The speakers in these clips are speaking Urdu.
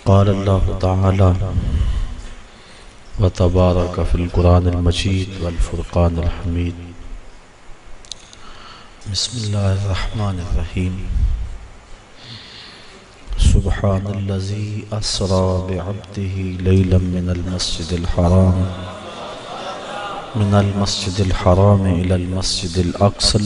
قال اللہ تعالی وتبارک فی القرآن المجید والفرقان الحمید بسم اللہ الرحمن الرحیم سبحان الذی اسری بعبدہ لیلا من المسجد الحرام إلى المسجد الأقصى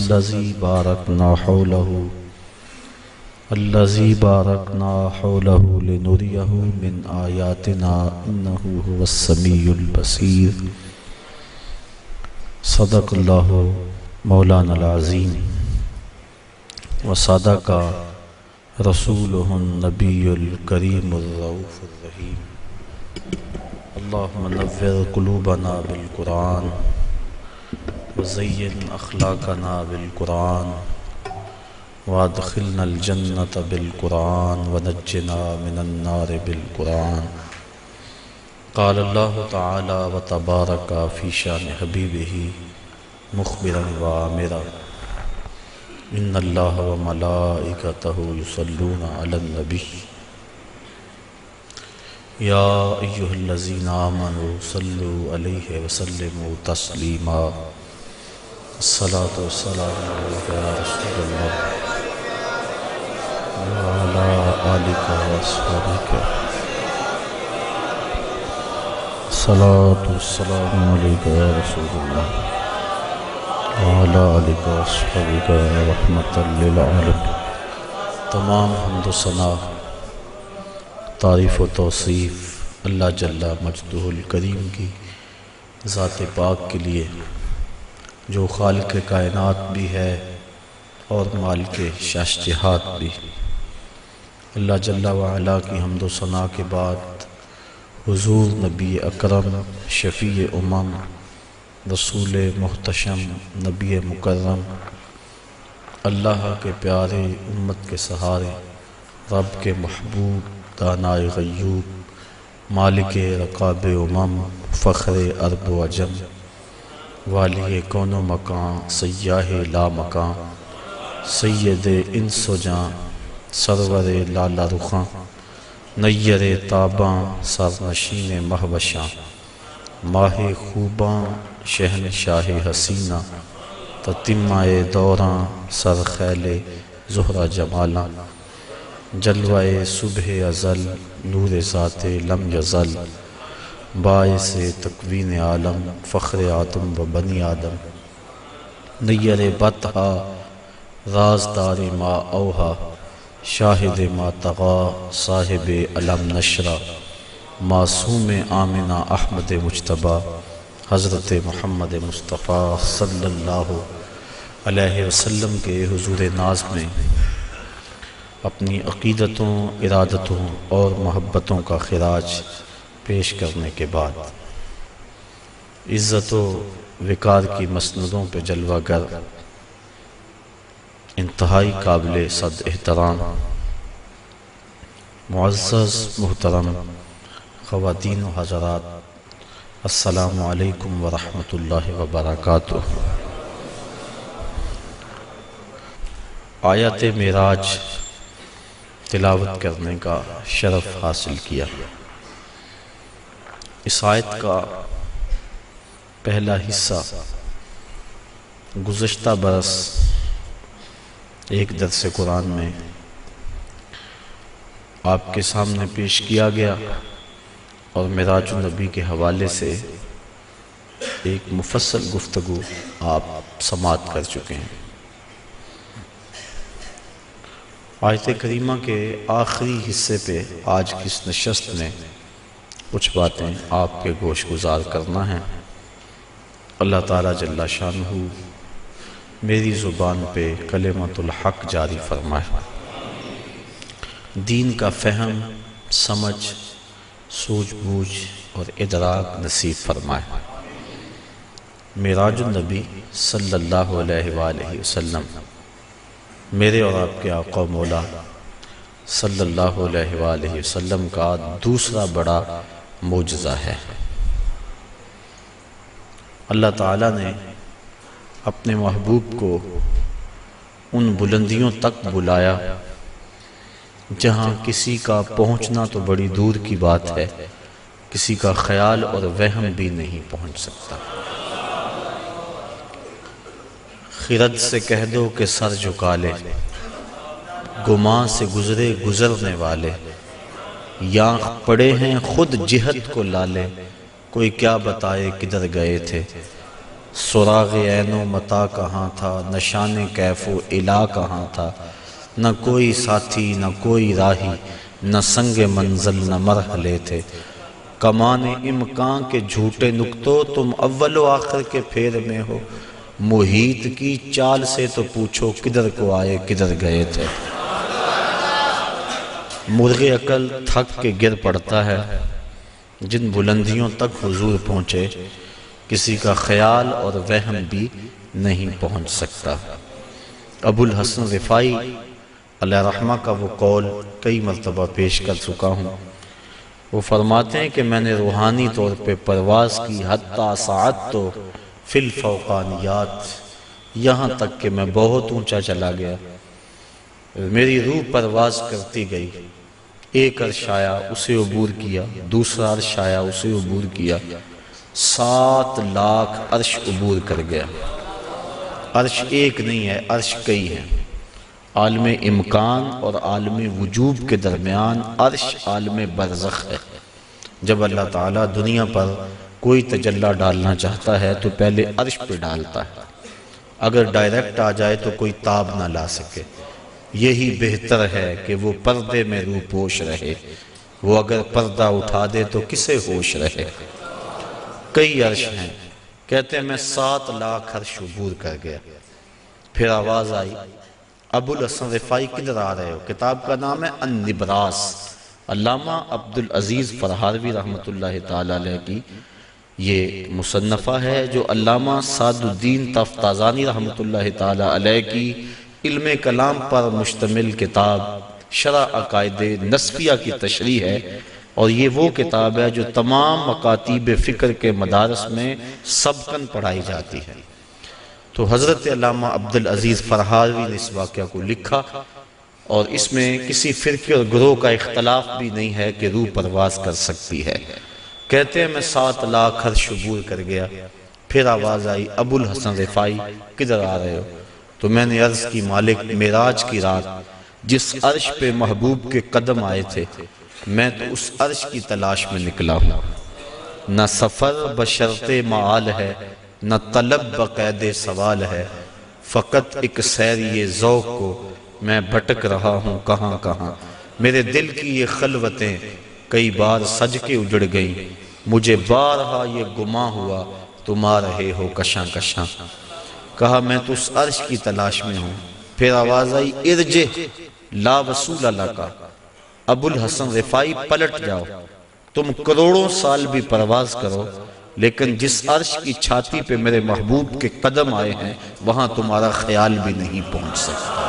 الذي باركنا حوله لنريه من آياتنا إنه هو السميع البصير صدق الله مولانا العظيم وصدق رسوله النبي الكريم الرؤوف الرحيم اللهم نور قلوبنا بالقرآن وزين أخلاقنا بالقرآن وادخلنا الجنة بالقرآن ونجنا من النار بالقرآن قال الله تعالى وتبارك في شان حبيبه مخبرا وآمرا إن الله وملائكته يصلون على النبي یا ایہا الذین آمنوا صلوا علیہ وسلموا تسلیما الصلاة والسلام علیک یا رسول اللہ وعلی آلک واصحابک الصلاة والسلام علیک یا رسول اللہ وعلی آلک واصحابک رحمۃ للعالمین۔ تمام حمد و ثنا، تعریف و توصیف اللہ جل مجدہ الکریم کی ذات پاک کے لیے جو خالق کائنات بھی ہے اور مالک شاشجہات بھی۔ اللہ جل وعلا کی حمد و ثنا کے بعد حضور نبی اکرم شفیع امم رسول محتشم نبی مکرم اللہ کے پیارے امت کے سہارے رب کے محبوب دانائے غیوب مالک رقاب امم فخر عرب و عجم والی کون و مکان سیاہ لا مکان سید انس و جان سرور لالا رخاں نیر تاباں سرنشین مہوشاں ماہ خوباں شہنشاہ حسینہ تتمہ دوراں سر خیل زہرہ جمالاں جلوہ صبح ازل نور ذات لم یزل باعث تکوین عالم فخر آدم و بنی آدم نیر بطحا رازدار ما اوہا شاہد ما تغا صاحب علم نشرہ معصوم آمنہ احمد مجتبی حضرت محمد مصطفیٰ صلی اللہ علیہ وسلم کے حضور ناز میں اپنی عقیدتوں، ارادتوں اور محبتوں کا خراج پیش کرنے کے بعد عزت و وقار کی مسندوں پہ جلوہ گر انتہائی قابل صد احترام معزز محترم خواتین و حضرات، السلام علیکم ورحمۃ اللہ وبرکاتہ۔ آیت معراج تلاوت کرنے کا شرف حاصل کیا۔ اس آیت کا پہلا حصہ گزشتہ برس ایک درس قرآن میں آپ کے سامنے پیش کیا گیا اور معراج النبی کے حوالے سے ایک مفصل گفتگو آپ سماعت کر چکے ہیں۔ آیت کریمہ کے آخری حصے پہ آج کی اس نشست میں کچھ باتیں آپ کے گوش گزار کرنا ہے۔ اللہ تعالیٰ جل شانہ میری زبان پہ کلمۃ الحق جاری فرمائے، دین کا فہم، سمجھ، سوجھ بوجھ اور ادراک نصیب فرمائے۔ معراج النبی صلی اللہ علیہ وآلہ وسلم میرے اور آپ کے آقا مولا صلی اللہ علیہ وآلہ وسلم کا دوسرا بڑا معجزہ ہے۔ اللہ تعالیٰ نے اپنے محبوب کو ان بلندیوں تک بلایا جہاں کسی کا پہنچنا تو بڑی دور کی بات ہے، کسی کا خیال اور وہم بھی نہیں پہنچ سکتا۔ خرد سے کہہ دو کہ سر جھکا لے، گمان سے گزرے گزرنے والے، یہاں پڑے ہیں خود جہت کو لالے، کوئی کیا بتائے کدھر گئے تھے، سراغ عین و متا کہاں تھا، نشان کیف و الا کہاں تھا، نہ کوئی ساتھی نہ کوئی راہی، نہ سنگ منزل نہ مرحلے تھے، کمان امکان کے جھوٹے نکتوں تم اول و آخر کے پھیر میں ہو، محیط کی چال سے تو پوچھو کدھر کو آئے کدھر گئے تھے۔ مرغ عقل تھک کے گر پڑتا ہے، جن بلندیوں تک حضور پہنچے کسی کا خیال اور وہم بھی نہیں پہنچ سکتا۔ ابو الحسن رفاعی علیہ رحمہ کا وہ قول کئی مرتبہ پیش کر چکا ہوں۔ وہ فرماتے ہیں کہ میں نے روحانی طور پہ پرواز کی، حتی ساعت تو فی الفوقانیات، یہاں تک کہ میں بہت اونچا چلا گیا، میری روح پرواز کرتی گئی، ایک عرش آیا اسے عبور کیا، دوسرا عرش آیا اسے عبور کیا، 7 لاکھ عرش عبور کر گیا۔ عرش ایک نہیں ہے، عرش کئی ہیں۔ عالم امکان اور عالم وجوب کے درمیان عرش عالم برزخ ہے۔ جب اللہ تعالیٰ دنیا پر کوئی تجلی ڈالنا چاہتا ہے تو پہلے عرش پہ ڈالتا ہے، اگر ڈائریکٹ آ جائے تو کوئی تاب نہ لا سکے۔ یہی بہتر ہے کہ وہ پردے میں روح پوش رہے، وہ اگر پردہ اٹھا دے تو کسے ہوش رہے۔ کئی عرش ہیں، کہتے ہیں میں 7 لاکھ عرش عبور کر گیا۔ پھر آواز آئی ابو الحسن رفاعی کدھر آ رہے ہو؟ کتاب کا نام ہے النبراس، علامہ عبدالعزیز فرہاروی رحمۃ اللہ تعالی علیہ کی یہ مصنفہ ہے، جو علامہ سعد الدین تفتازانی رحمۃ اللہ تعالی علیہ کی علم کلام پر مشتمل کتاب شرح عقائد نسفیہ کی تشریح ہے، اور یہ وہ کتاب ہے جو تمام مکاتیب فکر کے مدارس میں سبقاً پڑھائی جاتی ہے۔ تو حضرت علامہ عبدالعزیز فرہاروی نے اس واقعہ کو لکھا، اور اس میں کسی فرقے اور گروہ کا اختلاف بھی نہیں ہے کہ روح پرواز کر سکتی ہے۔ کہتے ہیں میں 7 لاکھ عرش عبور کر گیا۔ پھر آواز آئی ابو الحسن رفاعی کدھر آ رہے ہو؟ تو میں نے عرض کی مالک معراج کی رات جس عرش پہ محبوب کے قدم آئے تھے، میں تو اس عرش کی تلاش میں نکلا ہوں، نہ سفر بشرط معال ہے، نہ طلب بقید سوال ہے، فقط ایک سیر یہ ذوق کو میں بھٹک رہا ہوں کہاں کہاں، میرے دل کی یہ خلوتیں کئی بار سج کے اجڑ گئیں، مجھے بارہا یہ گماں ہوا تم آ رہے ہو کشاں کشاں۔ کہا میں تو اس عرش کی تلاش میں ہوں۔ پھر آواز آئی ارجع لا وصول اللہ کا، ابو الحسن رفاعی پلٹ جاؤ، تم کروڑوں سال بھی پرواز کرو، لیکن جس عرش کی چھاتی پہ میرے محبوب کے قدم آئے ہیں وہاں تمہارا خیال بھی نہیں پہنچ سکتا۔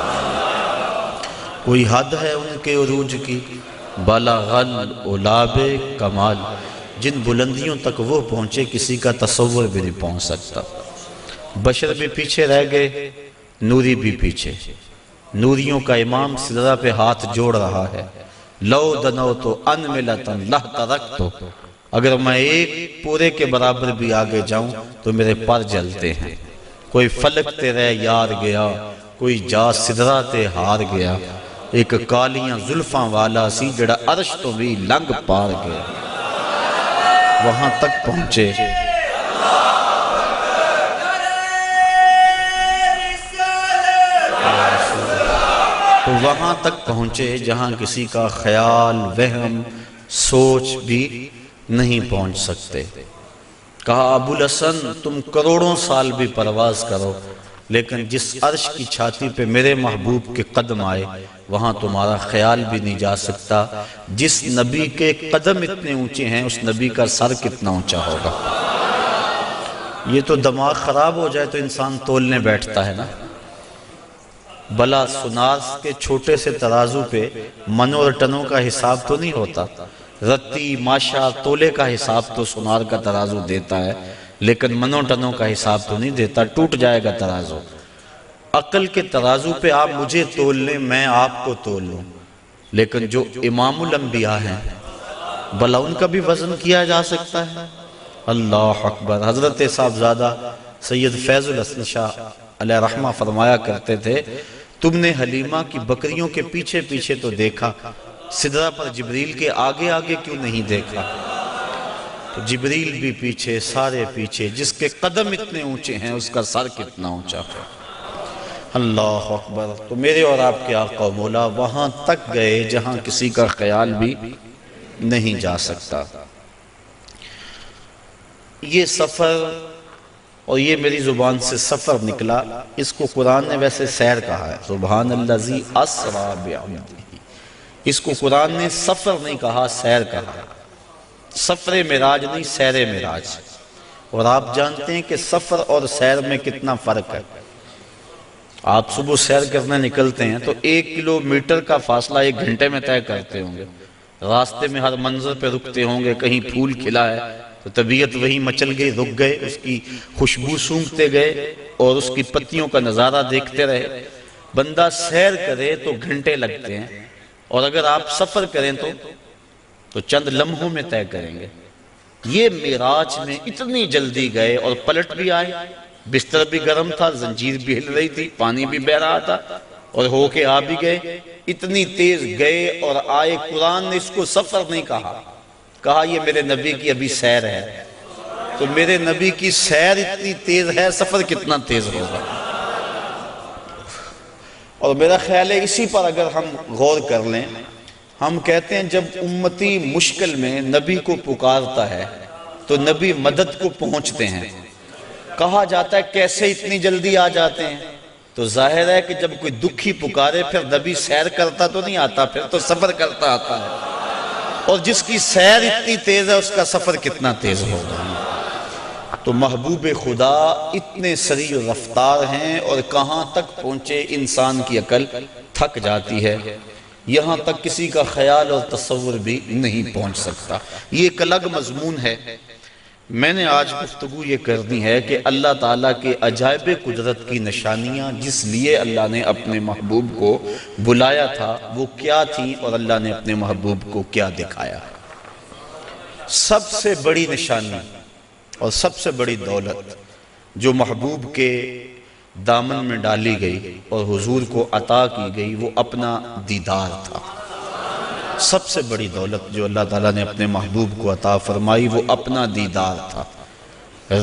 کوئی حد ہے ان کے عروج کی، بلغل علاب کمال، جن بلندیوں تک وہ پہنچے کسی کا تصور بھی نہیں پہنچ سکتا۔ بشر بھی پیچھے رہ گئے، نوری بھی پیچھے۔ نوریوں کا امام سدرہ پہ ہاتھ جوڑ رہا ہے، لو دنو تو ان ملتن لہ ترکتو، اگر میں ایک پورے کے برابر بھی آگے جاؤں تو میرے پر جلتے ہیں۔ کوئی فلک تے رہ یار گیا، کوئی جا سدرہ تے ہار گیا، ایک کالیاں زلفاں والا سی جڑا عرش تو بھی لنگ پار گیا۔ وہاں تک پہنچے تو وہاں تک پہنچے جہاں کسی کا خیال وہم سوچ بھی نہیں پہنچ سکتے۔ کہا ابو الحسن تم کروڑوں سال بھی پرواز کرو، لیکن جس عرش کی چھاتی پہ میرے محبوب کے قدم آئے وہاں تمہارا خیال بھی نہیں جا سکتا۔ جس نبی کے قدم اتنے اونچے ہیں اس نبی کا سر کتنا اونچا ہوگا۔ یہ تو دماغ خراب ہو جائے تو انسان تولنے بیٹھتا ہے نا۔ بلا سناس کے چھوٹے سے ترازو پہ منوں اور ٹنوں کا حساب تو نہیں ہوتا، رتی ماشا تولے کا حساب تو سنار کا ترازو دیتا ہے، لیکن منوں ٹنوں کا حساب تو نہیں دیتا، ٹوٹ جائے گا ترازو۔ عقل کے ترازو پہ آپ مجھے تول لیں، میں آپ کو تول لوں، لیکن جو امام الانبیاء ہیں بھلا ان کا بھی وزن کیا جا سکتا ہے؟ اللہ اکبر۔ حضرت صاحبزادہ سید فیض الحسن شاہ علیہ رحمہ فرمایا کرتے تھے، تم نے حلیمہ کی بکریوں کے پیچھے پیچھے تو دیکھا، سدرہ پر جبریل کے آگے آگے کیوں نہیں دیکھا؟ تو جبریل بھی پیچھے، سارے پیچھے، جس کے قدم اتنے اونچے ہیں اس کا سر کتنا اونچا ہے۔ اللہ اکبر۔ تو میرے اور آپ کے آقا و مولا وہاں تک گئے جہاں کسی کا خیال بھی نہیں جا سکتا۔ یہ سفر، اور یہ میری زبان سے سفر نکلا، اس کو قرآن نے ویسے سیر کہا ہے، سبحان الذی اسری بعبدہ، اس کو قرآن نے سفر نہیں کہا، سیر کہا ہے۔ سفر معراج نہیں، سیر معراج۔ اور آپ جانتے ہیں کہ سفر اور سیر میں کتنا فرق ہے۔ آپ صبح سیر کرنے نکلتے ہیں تو 1 کلومیٹر کا فاصلہ 1 گھنٹے میں طے کرتے ہوں گے، راستے میں ہر منظر پہ رکتے ہوں گے، کہیں پھول کھلا ہے تو طبیعت وہی مچل گئی، رک گئے، اس کی خوشبو سونگھتے گئے اور اس کی پتیوں کا نظارہ دیکھتے رہے۔ بندہ سیر کرے تو گھنٹے لگتے ہیں، اور اگر آپ سفر کریں تو چند لمحوں میں طے کریں گے۔ یہ معراج میں اتنی جلدی گئے اور پلٹ بھی آئے، بستر بھی گرم تھا، زنجیر بھی ہل رہی تھی، پانی بھی بہہ رہا تھا، اور ہو کے آ بھی گئے، اتنی تیز گئے اور آئے۔ قرآن نے اس کو سفر نہیں کہا یہ میرے نبی کی ابھی سیر ہے۔ تو میرے نبی کی سیر اتنی تیز ہے، سفر کتنا تیز ہوگا۔ اور میرا خیال ہے اسی پر اگر ہم غور کر لیں، ہم کہتے ہیں جب امتی مشکل میں نبی کو پکارتا ہے تو نبی مدد کو پہنچتے ہیں۔ کہا جاتا ہے کیسے اتنی جلدی آ جاتے ہیں؟ تو ظاہر ہے کہ جب کوئی دکھی پکارے پھر نبی سیر کرتا تو نہیں آتا، پھر تو سفر کرتا آتا ہے۔ اور جس کی سیر اتنی تیز ہے اس کا سفر کتنا تیز ہوگا۔ تو محبوب خدا اتنے سریع رفتار ہیں، اور کہاں تک پہنچے انسان کی عقل تھک جاتی ہے، یہاں تک کسی کا خیال اور تصور بھی نہیں پہنچ سکتا۔ یہ ایک الگ مضمون ہے۔ میں نے آج گفتگو یہ کرنی ہے کہ اللہ تعالیٰ کے عجائب قدرت کی نشانیاں جس لیے اللہ نے اپنے محبوب کو بلایا تھا وہ کیا تھیں، اور اللہ نے اپنے محبوب کو کیا دکھایا۔ سب سے بڑی نشانی اور سب سے بڑی دولت جو محبوب کے دامن میں ڈالی گئی اور حضور کو عطا کی گئی وہ اپنا دیدار تھا۔ سب سے بڑی دولت جو اللہ تعالیٰ نے اپنے محبوب کو عطا فرمائی وہ اپنا دیدار تھا۔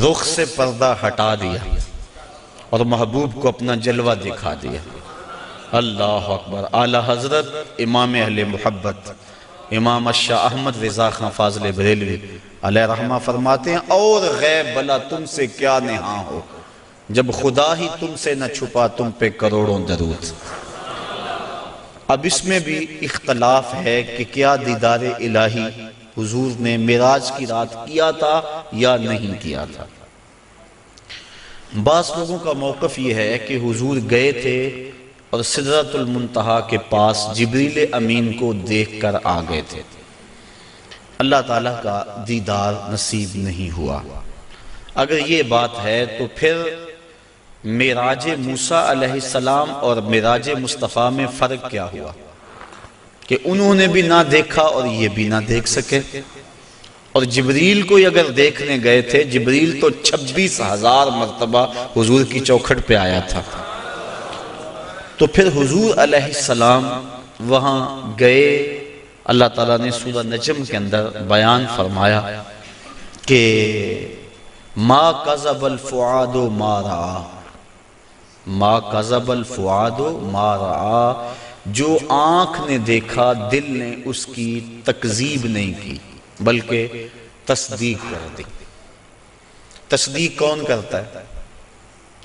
رخ سے پردہ ہٹا دیا اور محبوب کو اپنا جلوہ دکھا دیا۔ اللہ اکبر۔ اعلیٰ حضرت امام اہل محبت امام الشاہ احمد رضا خان فاضل بریلوی علیہ رحمہ فرماتے ہیں، اور غیب بلا تم سے کیا نہاں ہو، جب خدا ہی تم سے نہ چھپا تم پہ کروڑوں درود۔ اب اس میں بھی اختلاف ہے کہ کیا دیدار الہی حضور نے معراج کی رات کیا تھا یا نہیں کیا تھا۔ بعض لوگوں کا موقف یہ ہے کہ حضور گئے تھے اور سدرۃ المنتہا کے پاس جبریل امین کو دیکھ کر آ گئے تھے، اللہ تعالیٰ کا دیدار نصیب نہیں ہوا۔ اگر یہ بات ہے تو پھر معراج موسیٰ علیہ السلام اور معراج مصطفیٰ میں فرق کیا ہوا کہ انہوں نے بھی نہ دیکھا اور یہ بھی نہ دیکھ سکے؟ اور جبریل کو اگر دیکھنے گئے تھے، جبریل تو 26,000 مرتبہ حضور کی چوکھٹ پہ آیا تھا۔ تو پھر حضور علیہ السلام وہاں گئے، اللہ تعالیٰ نے سورہ نجم کے اندر بیان فرمایا کہ ما کذب الفؤاد ما رأى، ما کذب الفؤاد ما رأى، جو آنکھ نے دیکھا دل نے اس کی تکذیب نہیں کی بلکہ تصدیق کر دی۔ تصدیق کون کرتا ہے؟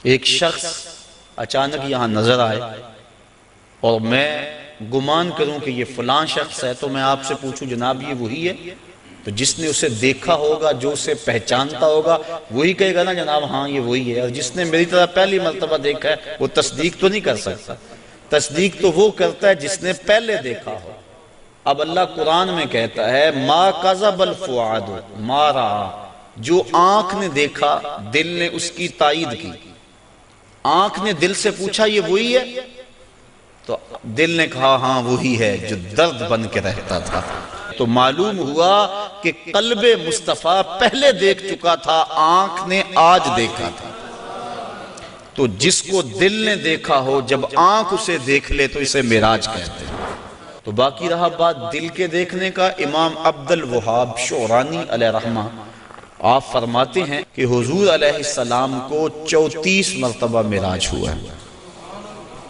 ایک شخص اچانک یہاں نظر آئے اور میں گمان کروں کہ یہ فلاں شخص ہے، تو میں آپ سے پوچھوں جناب یہ وہی ہے؟ تو جس نے اسے دیکھا ہوگا، جو اسے پہچانتا ہوگا، وہی کہے گا نا جناب ہاں یہ وہی ہے۔ اور جس نے میری طرح پہلی مرتبہ دیکھا ہے وہ تصدیق تو نہیں کر سکتا۔ تصدیق تو وہ کرتا ہے جس نے پہلے دیکھا ہو۔ اب اللہ قرآن میں کہتا ہے ما کذب الفؤاد ما رأى، جو آنکھ نے دیکھا دل نے اس کی تائید کی۔ آنکھ نے دل سے پوچھا یہ وہی ہے؟ تو دل نے کہا ہاں وہی ہے جو درد بن کے رہتا تھا۔ تو معلوم ہوا کہ قلب مصطفیٰ پہلے دیکھ چکا تھا، آنکھ نے آج دیکھا تھا۔ تو جس کو دل نے دیکھا ہو جب آنکھ اسے دیکھ لے تو اسے معراج کہتے ہیں۔ تو باقی رہا بات دل کے دیکھنے کا، امام عبد الوہاب شعرانی علیہ رحمہ آپ فرماتے ہیں کہ حضور علیہ السلام کو 34 مرتبہ معراج ہوا ہے۔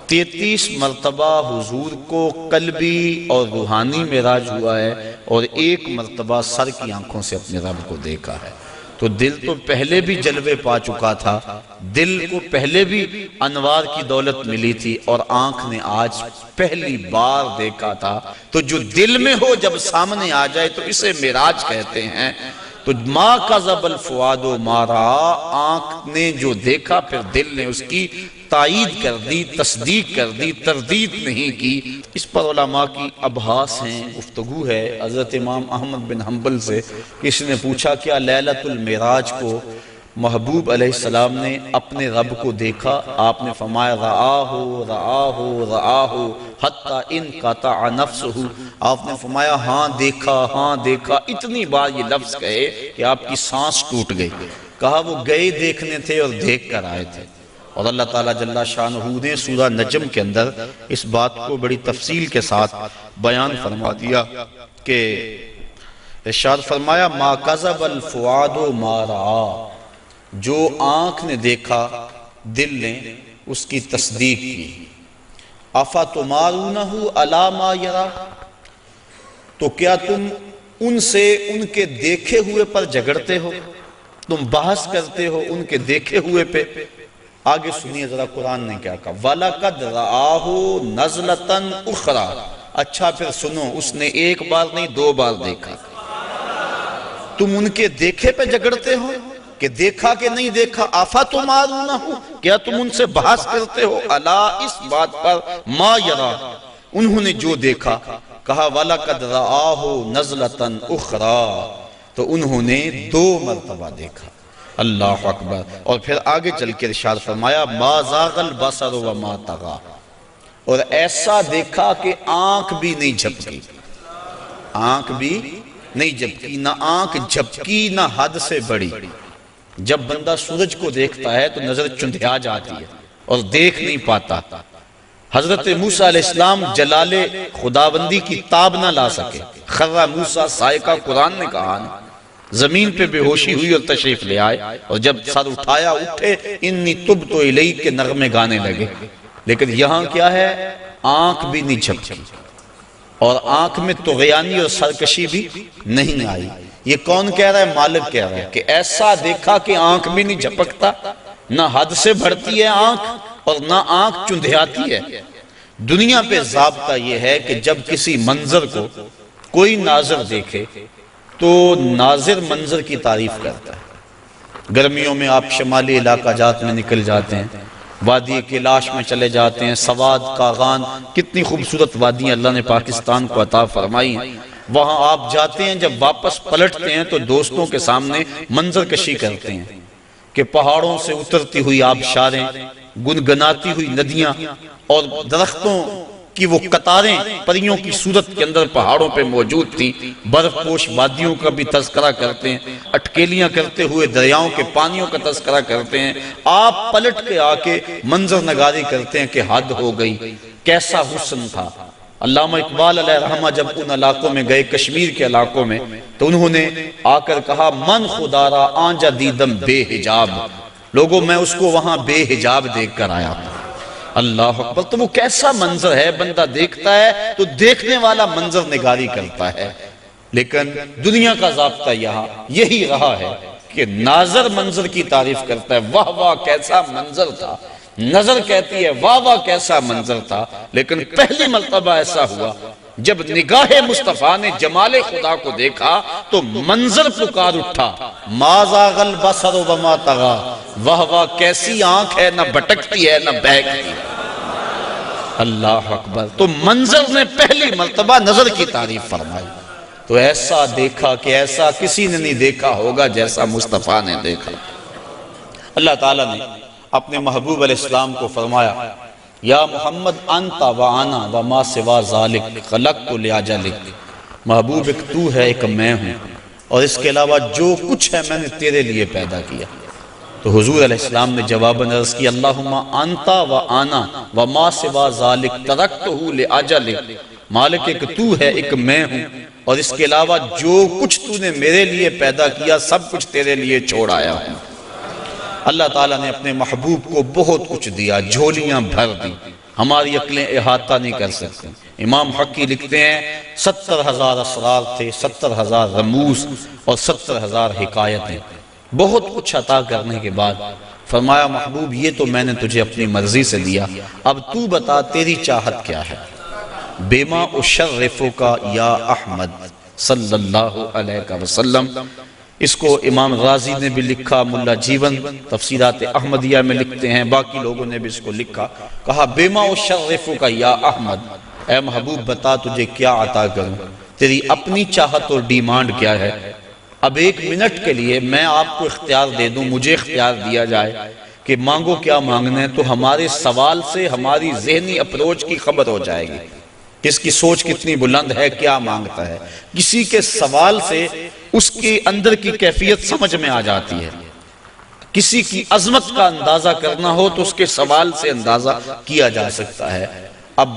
33 مرتبہ حضور کو قلبی اور روحانی معراج ہوا ہے، اور 1 مرتبہ سر کی آنکھوں سے اپنے رب کو دیکھا ہے۔ تو دل تو پہلے بھی جلوے پا چکا تھا، دل کو پہلے بھی انوار کی دولت ملی تھی، اور آنکھ نے آج پہلی بار دیکھا تھا۔ تو جو دل میں ہو جب سامنے آ جائے تو اسے معراج کہتے ہیں۔ تو ما کذب الفؤاد ما رأى، آنکھ نے جو دیکھا پھر دل نے اس کی تائید کر دی، تصدیق کر دی، تردید نہیں کی۔ اس پر علماء کی ابحاث ہیں، گفتگو ہے۔ حضرت امام احمد بن حنبل سے کسی نے پوچھا کیا لیلۃ المعراج کو محبوب علیہ السلام نے اپنے رب کو دیکھا؟ آپ نے فرمایا رآہ رآہ رآہ حتی انقطع نفسہ، آپ نے فرمایا ہاں دیکھا، اتنی بار یہ لفظ کہے کہ آپ کی سانس ٹوٹ گئی۔ کہا وہ گئے دیکھنے تھے اور دیکھ کر آئے تھے۔ اور اللہ تعالیٰ جل شانہ نے سورہ نجم کے اندر اس بات کو بڑی تفصیل کے ساتھ بیان فرما دیا کہ ارشاد فرمایا ما کذب الفؤاد ما رأى، جو آنکھ نے دیکھا دل نے اس کی تصدیق کی۔ افتمارونہ علی ما یری، تو کیا تم ان سے ان کے دیکھے ہوئے پر جھگڑتے ہو، تم بحث کرتے ہو ان کے دیکھے ہوئے پہ؟ آگے سنیے ذرا قرآن نے کیا کہا، وَلَقَدْ رَآهُ نَزْلَةً أُخْرَى، اچھا پھر سنو، اس نے 1 بار نہیں 2 بار دیکھا۔ تم ان کے دیکھے پہ جھگڑتے ہو کہ دیکھا کہ نہیں دیکھا؟ افتمارونہ، کیا تم ان سے بحث کرتے ہو؟ الا، اس بات پر، ما یرا، انہوں نے جو دیکھا۔ کہا وَلَقَدْ رَآهُ نَزْلَةً أُخْرَى، تو انہوں نے 2 مرتبہ دیکھا۔ اللہ اکبر۔ اور پھر آگے چل کے ارشاد فرمایا ما زاغ البصر وما طغى، اور ایسا دیکھا کہ آنکھ بھی نہیں جھپکی، آنکھ بھی نہیں جھپکی، نہ آنکھ جھپکی نہ حد سے بڑی۔ جب بندہ سورج کو دیکھتا ہے تو نظر چندھیا جاتی ہے اور دیکھ نہیں پاتا۔ حضرت موسیٰ علیہ السلام جلال خداوندی کی تاب نہ لا سکے، خرّ موسیٰ صاعقہ، قرآن نے کہا نا، زمین پہ بے ہوشی ہوئی اور تشریف لے آئے، اور جب سر اٹھایا اٹھے انی تبت الیک کے نغمے گانے لگے۔ لیکن یہاں کیا ہے، آنکھ بھی نہیں جھپکی، اور آنکھ میں طغیانی اور سرکشی بھی نہیں آئی۔ یہ کون کہہ رہا ہے؟ مالک کہہ رہا ہے کہ ایسا دیکھا کہ آنکھ بھی نہیں جھپکتا، نہ حد سے بڑھتی ہے آنکھ اور نہ آنکھ چندھیاتی ہے۔ دنیا پہ ضابطہ یہ ہے کہ جب کسی منظر کو کوئی ناظر دیکھے تو ناظر منظر کی تعریف کرتا ہے۔ گرمیوں میں آپ شمالی علاقہ جات میں نکل جاتے ہیں، وادی کیلاش میں چلے جاتے ہیں، سواد، کاغان، کتنی خوبصورت وادیاں اللہ نے پاکستان کو عطا فرمائی ہیں۔ وہاں آپ جاتے ہیں، جب واپس پلٹتے ہیں تو دوستوں کے سامنے منظر کشی کرتے ہیں کہ پہاڑوں سے اترتی ہوئی آبشاریں، گنگناتی ہوئی ندیاں، اور درختوں کی وہ قطاریں پریوں کی صورت کے اندر پہاڑوں پہ موجود تھی۔ برف پوش وادیوں کا بھی تذکرہ کرتے ہیں، اٹکیلیاں کرتے ہوئے دریاؤں کے پانیوں کا تذکرہ کرتے ہیں۔ آپ پلٹ کے آ کے منظر نگاری کرتے ہیں کہ حد ہو گئی، کیسا حسن تھا۔ علامہ اقبال علیہ رحمہ جب ان علاقوں میں گئے، کشمیر کے علاقوں میں، تو انہوں نے آ کر کہا من خدا را آنجا دیدم بے حجاب، لوگوں میں اس کو وہاں بے حجاب دیکھ کر آیا۔ اللہ اکبر۔ تو وہ کیسا منظر ہے، بندہ دیکھتا ہے تو دیکھنے والا منظر نگاری کرتا ہے۔ لیکن دنیا کا ضابطہ یہاں یہی رہا ہے کہ ناظر منظر کی تعریف کرتا ہے، واہ واہ کیسا منظر تھا، نظر کہتی ہے واہ واہ کیسا منظر تھا۔ لیکن پہلی مرتبہ ایسا ہوا جب نگاہ مصطفیٰ نے جمال خدا کو دیکھا تو منظر پکار اٹھا، ما زاغ البصر وما طغى، واہ واہ کیسی آنکھ ہے، نہ بھٹکتی ہے نہ بہکتی۔ اللہ اکبر۔ تو منظر نے پہلی مرتبہ نظر کی تعریف فرمائی۔ تو ایسا دیکھا کہ ایسا کسی نے نہیں دیکھا ہوگا جیسا مصطفیٰ نے دیکھا۔ اللہ تعالیٰ نے اپنے محبوب علیہ السلام کو فرمایا یا محمد انت و انا و ما سوا ذالک خلقت لاجلک، محبوب ایک تو ہے ایک میں ہوں، اور اس کے علاوہ جو کچھ ہے میں نے تیرے لیے پیدا کیا۔ تو حضور علیہ السلام نے جواباً عرض کی اللہم انت و انا و ما سوا ذالک ترکتہ لاجلک، مالک ایک تو ہے ایک میں ہوں، اور اس کے علاوہ جو کچھ تو نے میرے لیے پیدا کیا سب کچھ تیرے لیے چھوڑ آیا ہوں۔ اللہ تعالیٰ نے اپنے محبوب کو بہت کچھ دیا، جھولیاں بھر دی، ہماری عقلیں احاطہ نہیں کر سکتی۔ امام حقی لکھتے ہیں 70,000 اسرار تھے، 70,000 رموز اور 70,000 حکایتیں، بہت کچھ عطا کرنے کے بعد فرمایا محبوب یہ تو میں نے تجھے اپنی مرضی سے دیا، اب تو بتا تیری چاہت کیا ہے۔ بیما اشرفک یا احمد صلی اللہ علیہ وسلم، اس کو امام غازی نے بھی لکھا، ملا جیون تفسیرات احمدیہ میں لکھتے ہیں، باقی لوگوں نے بھی اس کو لکھا، کہا بیما اشرفک یا احمد، اے محبوب بتا تجھے کیا عطا کروں، تیری اپنی چاہت اور ڈیمانڈ کیا ہے۔ اب 1 منٹ کے لیے میں آپ کو اختیار دے دوں، مجھے اختیار دیا جائے کہ مانگو کیا مانگنا ہے، تو ہمارے سوال سے ہماری ذہنی اپروچ کی خبر ہو جائے گی، کس کی سوچ کتنی بلند ہے، کیا مانگتا ہے۔ کسی کے سوال سے اس کے اندر کی کیفیت سمجھ میں آ جاتی ہے، کسی کی عظمت کا اندازہ کرنا ہو تو اس کے سوال سے اندازہ کیا جا سکتا ہے۔ اب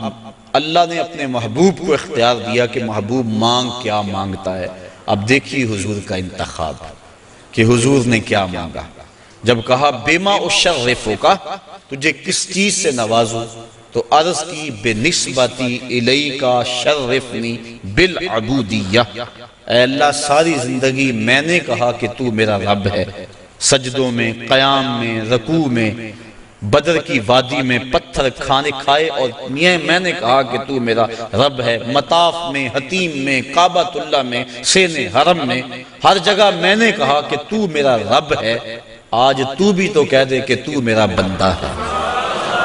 اللہ نے اپنے محبوب کو اختیار دیا کہ محبوب مانگ کیا مانگتا ہے۔ اب دیکھیے حضور کا انتخاب کہ حضور نے کیا مانگا۔ جب کہا بیما اشرفک، تجھے کس چیز سے نوازوں، تو عرض کی بنسبتی الیک شرفنی بالعبودیہ، اے اللہ ساری زندگی میں نے کہا کہ تو میرا رب ہے، سجدوں میں، قیام میں، رکوع میں، بدر کی وادی میں پتھر کھانے کھائے اور میں نے کہا کہ تو میرا رب ہے، مطاف میں، حتیم میں، کعبۃ اللہ میں، سین حرم میں، ہر جگہ میں نے کہا کہ تو میرا رب ہے۔ آج تو بھی تو کہہ دے کہ تو میرا بندہ ہے۔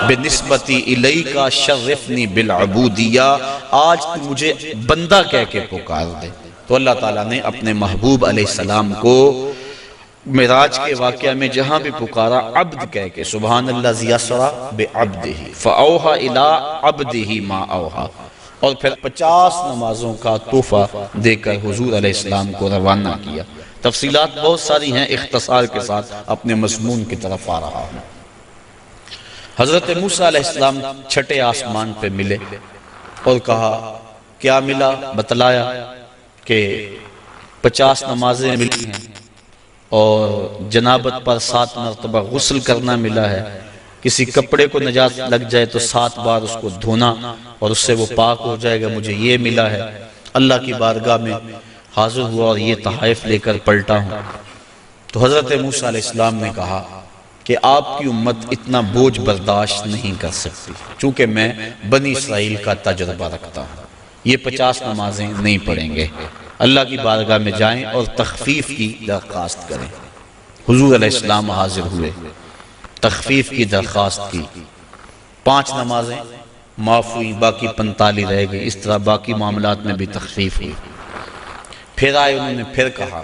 بنسبتی الیک شرفنی بالعبودیہ، آج تو مجھے بندہ کہہ کے پکار دے۔ تو اللہ تعالیٰ نے اپنے محبوب علیہ السلام کو معراج کے واقعہ میں جہاں بھی پکارا عبد کہہ کے، سبحان الذی اسری بعبدہ فاوحی الی عبدہ ما اوحی، اور پھر 50 نمازوں کا تحفہ دے کر حضور علیہ السلام کو روانہ کیا۔ تفصیلات بہت ساری ہیں، اختصار کے ساتھ اپنے مضمون کی طرف آ رہا ہوں۔ حضرت موسیٰ علیہ السلام چھٹے آسمان پہ ملے اور کہا کیا ملا، بتلایا کہ 50 نمازیں ملی ہیں اور جنابت پر 7 مرتبہ غسل کرنا ملا ہے، کسی کپڑے کو نجاست لگ جائے تو 7 بار اس کو دھونا اور اس سے وہ پاک ہو جائے گا، مجھے یہ ملا ہے۔ اللہ کی بارگاہ میں حاضر ہوا اور یہ تحائف لے کر پلٹا ہوں۔ تو حضرت موسیٰ علیہ السلام نے کہا کہ آپ کی امت اتنا بوجھ برداشت نہیں کر سکتی، چونکہ میں بنی اسرائیل کا تجربہ رکھتا ہوں، یہ 50 نمازیں نہیں پڑھیں گے۔ اللہ کی بارگاہ میں جائیں اور تخفیف کی درخواست کریں۔ حضور علیہ السلام حاضر ہوئے، تخفیف کی درخواست کی، 5 نمازیں معاف ہوئی، باقی 45 رہ گئی، اس طرح باقی معاملات میں بھی تخفیف ہوئی۔ پھر آئے، انہوں نے پھر کہا،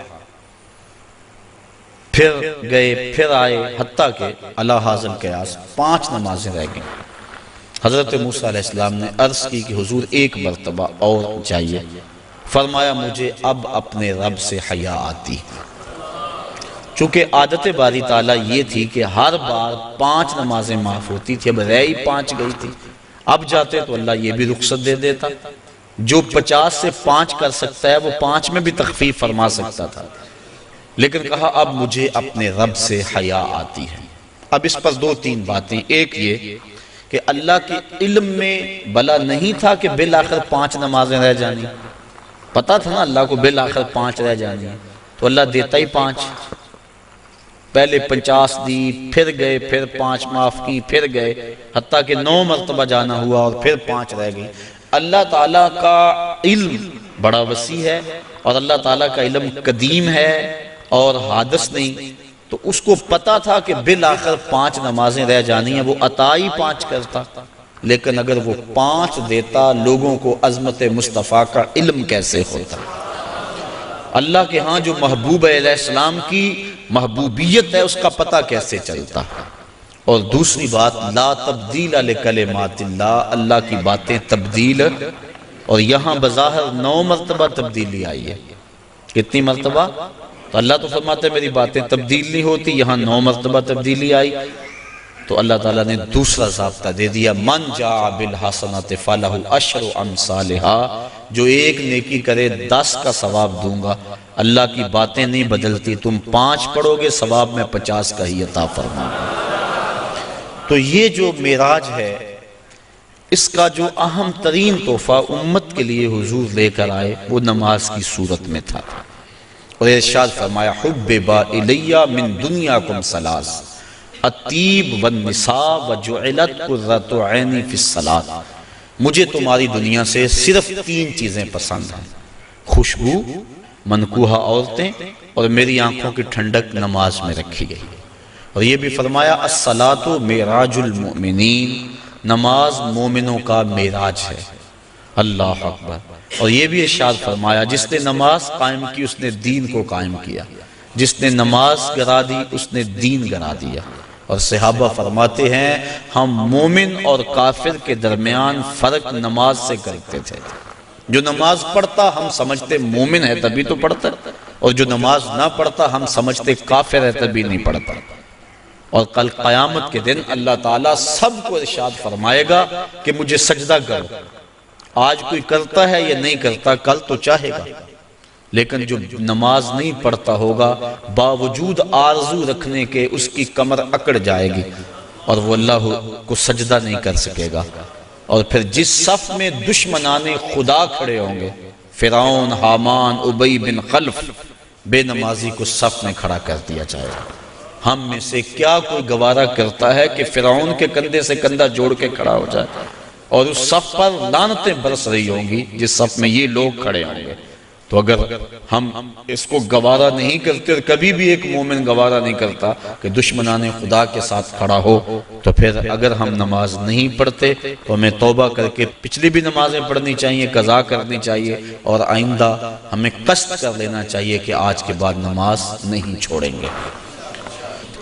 پھر گئے، پھر آئے، حتیٰ کہ اللہ حاضر قیاس 5 نمازیں رہ گئیں۔ حضرت موسیٰ علیہ السلام نے عرض کی کہ حضور ایک مرتبہ اور جائیے۔ فرمایا مجھے اب اپنے رب سے حیا آتی، چونکہ عادت باری تعالیٰ یہ تھی کہ ہر بار 5 نمازیں معاف ہوتی تھی، اب رہ ہی 5 گئی تھی، اب جاتے تو اللہ یہ بھی رخصت دے دیتا، جو 50 سے 5 کر سکتا ہے وہ 5 میں بھی تخفیف فرما سکتا تھا، لیکن کہا اب مجھے اپنے رب سے حیا آتی ہے۔ اب اس پر 2-3 باتیں، ایک یہ کہ اللہ کے علم میں بلا نہیں تھا کہ بالآخر 5 نمازیں رہ جانی، پتا تھا نا اللہ کو بالآخر 5 رہ جانی، تو اللہ دیتا ہی 5، پہلے 50 دی، پھر گئے، پھر 5 معاف کی، پھر گئے، حتیٰ کہ 9 مرتبہ جانا ہوا اور پھر 5 رہ گئی۔ اللہ تعالیٰ کا علم بڑا وسیع ہے اور اللہ تعالیٰ کا علم قدیم ہے اور حادث نہیں، تو اس کو پتا تھا کہ بالآخر 5 نمازیں رہ جانی ہیں، وہ عطا ہی 5 کرتا، لیکن اگر وہ 5 دیتا لوگوں کو عظمت مصطفیٰ کا علم کیسے ہوتا؟ اللہ کے ہاں جو محبوب علیہ السلام کی محبوبیت ہے اس کا پتہ کیسے چلتا؟ اور دوسری بات لا تبدیل لکلمات اللہ، اللہ کی باتیں تبدیل، اور یہاں بظاہر 9 مرتبہ تبدیلی آئی ہے۔ کتنی مرتبہ؟ تو اللہ تو فرماتے ہیں میری باتیں تبدیل نہیں ہوتی، یہاں 9 مرتبہ تبدیلی آئی۔ تو اللہ تعالیٰ نے دوسرا ضابطہ دے دیا، من جاء بالحسنۃ فلہ عشر امثالھا، جو ایک نیکی کرے 10 کا ثواب دوں گا۔ اللہ کی باتیں نہیں بدلتی، تم 5 پڑھو گے ثواب میں 50 کا ہی عطا فرماؤں گا۔ تو یہ جو معراج ہے، اس کا جو اہم ترین تحفہ امت کے لیے حضور لے کر آئے وہ نماز کی صورت میں تھا، اور ارشاد فرمایا حبب الی من دنیاکم ثلاث الطیب والنساء وجعلت قرۃ عینی فی الصلاۃ، مجھے تمہاری دنیا سے صرف 3 چیزیں پسند ہیں، خوشبو، منکوحہ عورتیں، اور میری آنکھوں کی ٹھنڈک نماز میں رکھی گئی۔ اور یہ بھی فرمایا الصلاۃ معراج المؤمنین، نماز مومنوں کا معراج ہے۔ اللہ اکبر۔ اور یہ بھی ارشاد فرمایا جس نے نماز قائم کی اس نے دین کو قائم کیا، جس نے نماز گرا دی اس نے دین گرا دیا۔ اور صحابہ فرماتے ہیں ہم مومن اور کافر کے درمیان فرق نماز سے کرتے تھے، جو نماز پڑھتا ہم سمجھتے مومن ہے تبھی تو پڑھتا، اور جو نماز نہ پڑھتا ہم سمجھتے کافر ہے تبھی نہیں پڑھتا۔ اور کل قیامت کے دن اللہ تعالیٰ سب کو ارشاد فرمائے گا کہ مجھے سجدہ کرو۔ آج کوئی کرتا ہے یا نہیں کرتا، کل تو چاہے گا، لیکن جو نماز نہیں پڑھتا ہوگا باوجود آرزو رکھنے کے اس کی کمر اکڑ جائے گی اور وہ اللہ کو سجدہ نہیں کر سکے گا۔ اور پھر جس صف میں دشمنان خدا کھڑے ہوں گے، فرعون، حامان، ابی بن خلف، بے نمازی کو صف میں کھڑا کر دیا جائے گا۔ ہم میں سے کیا کوئی گوارا کرتا ہے کہ فرعون کے کندھے سے کندھا جوڑ کے کھڑا ہو جائے اور اس صف پر لعنتیں برس رہی ہوں گی جس صف میں یہ لوگ کھڑے ہوں گے؟ تو اگر ہم اس کو گوارا نہیں کرتے، اور کبھی بھی ایک مومن گوارا نہیں کرتا کہ دشمنان خدا کے ساتھ کھڑا ہو، تو پھر اگر ہم نماز نہیں پڑھتے تو ہمیں توبہ کر کے پچھلی بھی نمازیں پڑھنی چاہیے، قضا کرنی چاہیے، اور آئندہ ہمیں قصد کر لینا چاہیے کہ آج کے بعد نماز نہیں چھوڑیں گے۔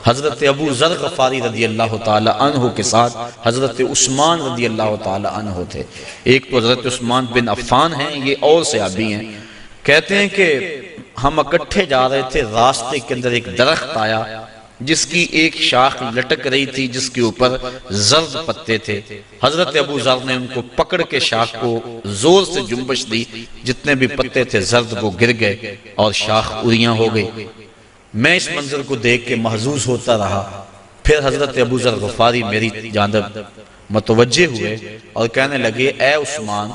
حضرت ابو ذر غفاری رضی اللہ تعالی عنہ کے ساتھ حضرت عثمان رضی اللہ تعالی عنہ تھے۔ ایک تو حضرت عثمان بن عفان ہیں، یہ اور صحابی ہیں۔ کہتے ہیں کہ ہم اکٹھے جا رہے تھے، راستے کے اندر ایک درخت آیا جس کی ایک شاخ لٹک رہی تھی جس کے اوپر زرد پتے تھے۔ حضرت ابو ذر نے ان کو پکڑ کے شاخ کو زور سے جنبش دی، جتنے بھی پتے تھے زرد وہ گر گئے اور شاخ اریاں ہو گئی۔ میں اس منظر کو دیکھ کے محظوظ ہوتا رہا۔ پھر حضرت ابو ذر غفاری میری جانب متوجہ ہوئے اور کہنے لگے اے عثمان،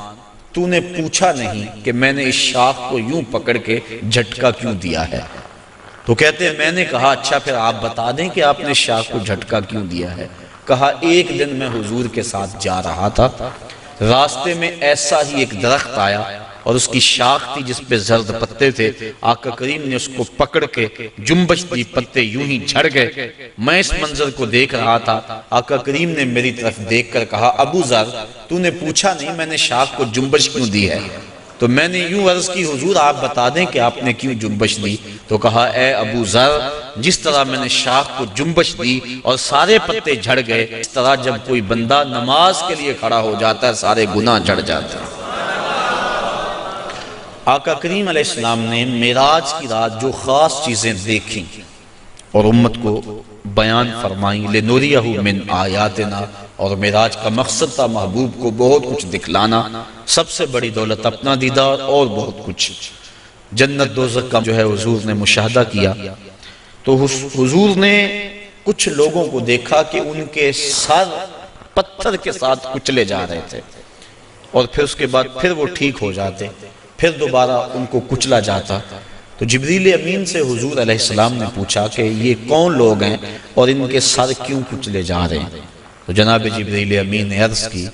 تو نے پوچھا نہیں کہ میں نے اس شاخ کو یوں پکڑ کے جھٹکا کیوں دیا ہے؟ تو کہتے ہیں میں نے کہا اچھا پھر آپ بتا دیں کہ آپ نے شاخ کو جھٹکا کیوں دیا ہے۔ کہا ایک دن میں حضور کے ساتھ جا رہا تھا، راستے میں ایسا ہی ایک درخت آیا اور اس کی شاخ تھی جس پہ زرد پتے تھے، آقا کریم نے اس کو پکڑ کے جنبش دی، پتے یوں ہی جھڑ گئے۔ میں اس منظر کو دیکھ رہا تھا، آقا کریم نے میری طرف دیکھ کر کہا ابو ذر تو نے پوچھا نہیں میں نے شاخ کو جنبش کیوں دی ہے؟ تو میں نے یوں عرض کی حضور آپ بتا دیں کہ آپ نے کیوں جنبش دی؟ تو کہا اے ابو ذر جس طرح میں نے شاخ کو جنبش دی اور سارے پتے جھڑ گئے، اس طرح جب کوئی بندہ نماز کے لیے کھڑا ہو جاتا ہے سارے گناہ جھڑ جاتے ہیں۔ آقا کریم علیہ السلام نے معراج کی رات جو خاص چیزیں دیکھیں اور امت کو بیان فرمائیں، لِنُرِيَهُ مِنْ آیاتنا، اور معراج کا مقصد تھا محبوب کو بہت کچھ دکھلانا، سب سے بڑی دولت اپنا دیدار اور بہت کچھ۔ جنت دوزخ کا جو ہے حضور نے مشاہدہ کیا تو حضور نے کچھ لوگوں کو دیکھا کہ ان کے سر پتھر کے ساتھ کچلے جا رہے تھے، اور پھر اس کے بعد پھر وہ ٹھیک ہو جاتے، پھر دوبارہ ان کو کچلا جاتا۔ تو جبریل امین سے حضور علیہ السلام نے پوچھا کہ یہ کون لوگ ہیں اور ان کے سر کیوں کچلے جا رہے ہیں؟ تو جناب جبریل امین نے عرض کی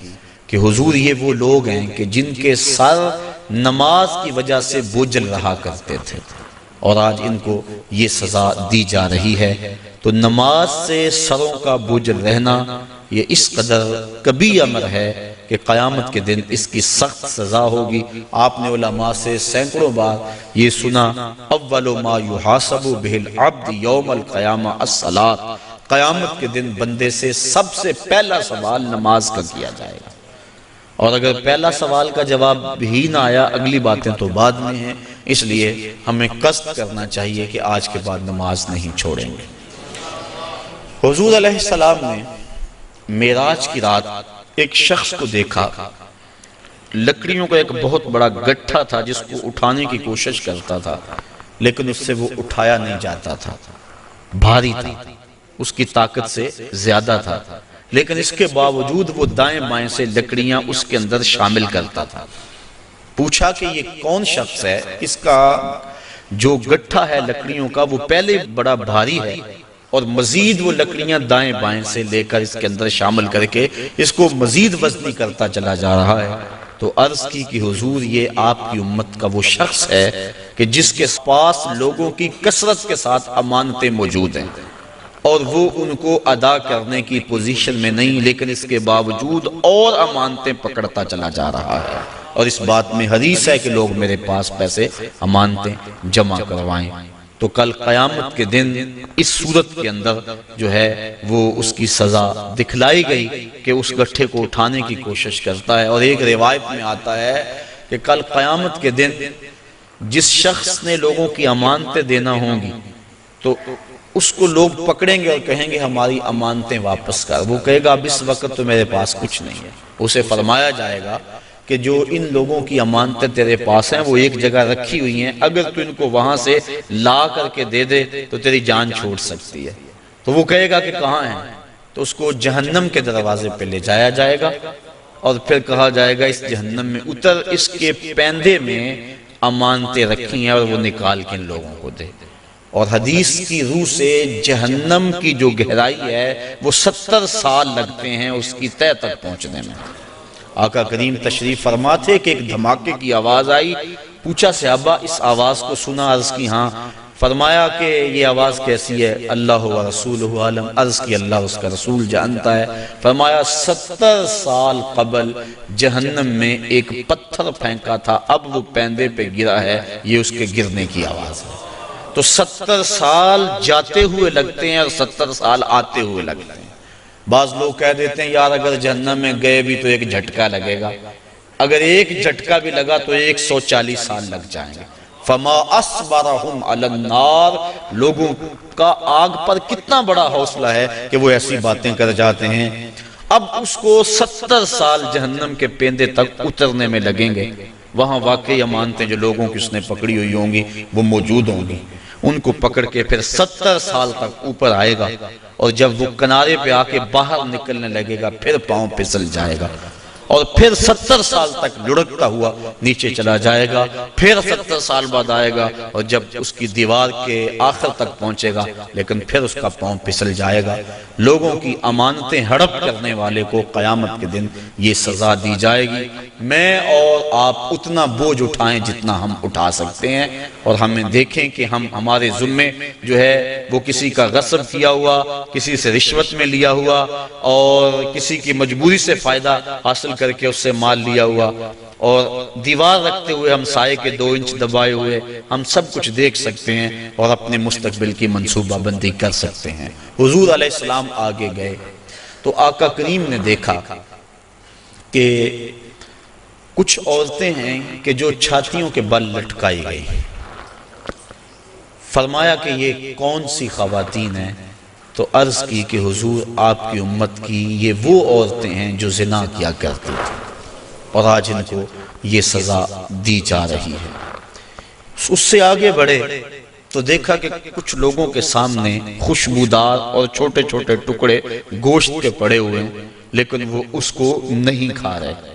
کہ حضور یہ وہ لوگ ہیں کہ جن کے سر نماز کی وجہ سے بوجھل رہا کرتے تھے اور آج ان کو یہ سزا دی جا رہی ہے۔ تو نماز سے سروں کا بوجھل رہنا یہ اس قدر کبھی امر ہے کہ قیامت کے دن اس کی سخت سزا ہوگی۔ آپ نے علماء سے سینکڑوں بار یہ سنا اول ما یحاسب بہ العبد یوم القیامہ الصلاۃ، قیامت کے دن بندے سے سب سے پہلا سوال نماز کا کیا جائے گا، اور اگر پہلا سوال کا جواب ہی نہ آیا اگلی باتیں تو بعد میں ہیں، اس لیے ہمیں قصد کرنا چاہیے کہ آج کے بعد نماز نہیں چھوڑیں گے۔ حضور علیہ السلام نے معراج کی رات ایک شخص کو دیکھا، لکڑیوں کا ایک بہت بڑا گٹھا تھا جس کو اٹھانے کی کوشش کرتا تھا، لیکن اس سے وہ اٹھایا نہیں جاتا تھا، بھاری تھا، اس کی طاقت سے زیادہ تھا، لیکن اس کے باوجود وہ دائیں بائیں سے لکڑیاں اس کے اندر شامل کرتا تھا۔ پوچھا کہ یہ کون شخص ہے؟ اس کا جو گٹھا ہے لکڑیوں کا وہ پہلے بڑا بھاری ہے، اور مزید وہ لکڑیاں دائیں بائیں سے لے کر اس کے اندر شامل کر کے اس کو مزید وزنی کرتا چلا جا رہا ہے۔ تو عرض کی کہ حضور یہ آپ کی امت کا وہ شخص ہے کہ جس کے پاس لوگوں کی کثرت کے ساتھ امانتیں موجود ہیں، اور وہ ان کو ادا کرنے کی پوزیشن میں نہیں، لیکن اس کے باوجود اور امانتیں پکڑتا چلا جا رہا ہے، اور اس بات میں حدیث ہے کہ لوگ میرے پاس پیسے امانتیں جمع کروائیں۔ تو کل قیامت کے دن اس صورت کے اندر جو ہے وہ اس کی سزا دکھلائی گئی کہ اس گٹھے کو اٹھانے کی کوشش کرتا ہے۔ اور ایک روایت میں آتا ہے کہ کل قیامت کے دن جس شخص نے لوگوں کی امانتیں دینا ہوں گی تو اس کو لوگ پکڑیں گے اور کہیں گے ہماری امانتیں واپس کر۔ وہ کہے گا اب اس وقت تو میرے پاس کچھ نہیں ہے۔ اسے فرمایا جائے گا کہ جو ان لوگوں کی امانتیں تیرے پاس ہیں وہ ایک جگہ رکھی ہوئی ہیں، اگر تو ان کو وہاں سے لا کر کے دے دے تو تیری جان چھوٹ سکتی ہے۔ تو وہ کہے گا کہ کہاں ہیں؟ تو اس کو جہنم کے دروازے پہ لے جایا جائے گا، اور پھر کہا جائے گا اس جہنم میں اتر، اس کے پیندے میں امانتیں رکھی ہیں اور وہ نکال کے ان لوگوں کو دے۔ اور حدیث کی روح سے جہنم کی جو گہرائی ہے وہ 70 سال لگتے ہیں اس کی تہہ تک پہنچنے میں۔ آقا کریم تشریف فرما تھے کہ ایک دھماکے کی آواز آئی، پوچھا صحابہ اس آواز کو سنا؟ عرض کی ہاں۔ فرمایا کہ یہ آواز کیسی ہے؟ اللہ و رسولہ عالم۔ عرض کی اللہ اس کا رسول جانتا ہے۔ فرمایا 70 سال قبل جہنم میں ایک پتھر پھینکا تھا، اب وہ پیندے پہ گرا ہے، یہ اس کے گرنے کی آواز ہے۔ تو 70 سال جاتے ہوئے لگتے ہیں اور 70 سال آتے ہوئے لگتے ہیں۔ بعض لوگ کہہ دیتے ہیں یار اگر جہنم میں گئے بھی تو ایک جھٹکا لگے گا، اگر ایک جھٹکا بھی لگا تو 140 سال لگ جائیں گے۔ فما اصبرہم علی النار، لوگوں کا آگ پر کتنا بڑا حوصلہ ہے کہ وہ ایسی باتیں کر جاتے ہیں۔ اب اس کو 70 سال جہنم کے پیندے تک اترنے میں لگیں گے، وہاں واقعی امانتیں جو لوگوں کی اس نے پکڑی ہوئی ہوں گی وہ موجود ہوں گی، ان کو پکڑ کے پھر 70 سال تک اوپر آئے گا، اور جب وہ کنارے پہ آ کے باہر نکلنے لگے گا پھر پاؤں پھسل جائے گا، اور پھر 70 سال تک لڑکتا ہوا نیچے چلا جائے گا، پھر 70 سال بعد آئے گا، اور جب اس کی دیوار کے آخر تک پہنچے گا لیکن پھر اس کا پاؤں پھسل جائے گا۔ لوگوں کی امانتیں ہڑپ کرنے والے کو قیامت کے دن یہ سزا دی جائے گی۔ میں اور آپ اتنا بوجھ اٹھائیں جتنا ہم اٹھا سکتے ہیں، اور ہمیں دیکھیں کہ ہم ہمارے ذمے جو ہے وہ کسی کا غصب کیا ہوا، کسی سے رشوت میں لیا ہوا، اور کسی کی مجبوری سے فائدہ حاصل کر کے اس سے مال لیا ہوا، اور دیوار رکھتے ہوئے ہم سائے کے 2 انچ دبائے ہوئے، ہم سب کچھ دیکھ سکتے ہیں اور اپنے مستقبل کی منصوبہ بندی کر سکتے ہیں۔ حضور علیہ السلام آگے گئے تو آقا کریم نے دیکھا کہ کچھ عورتیں ہیں کہ جو چھاتیوں کے بل لٹکائی گئی۔ فرمایا کہ یہ کون سی خواتین ہیں؟ تو عرض کی کہ حضور آپ کی امت کی یہ وہ عورتیں ہیں جو زنا کیا کرتی تھیں، اور آج ان کو یہ سزا دی جا رہی ہے۔ اس سے آگے بڑھے تو دیکھا کہ کچھ لوگوں کے سامنے خوشبودار اور چھوٹے چھوٹے ٹکڑے گوشت کے پڑے ہوئے ہیں، لیکن وہ اس کو نہیں کھا رہے۔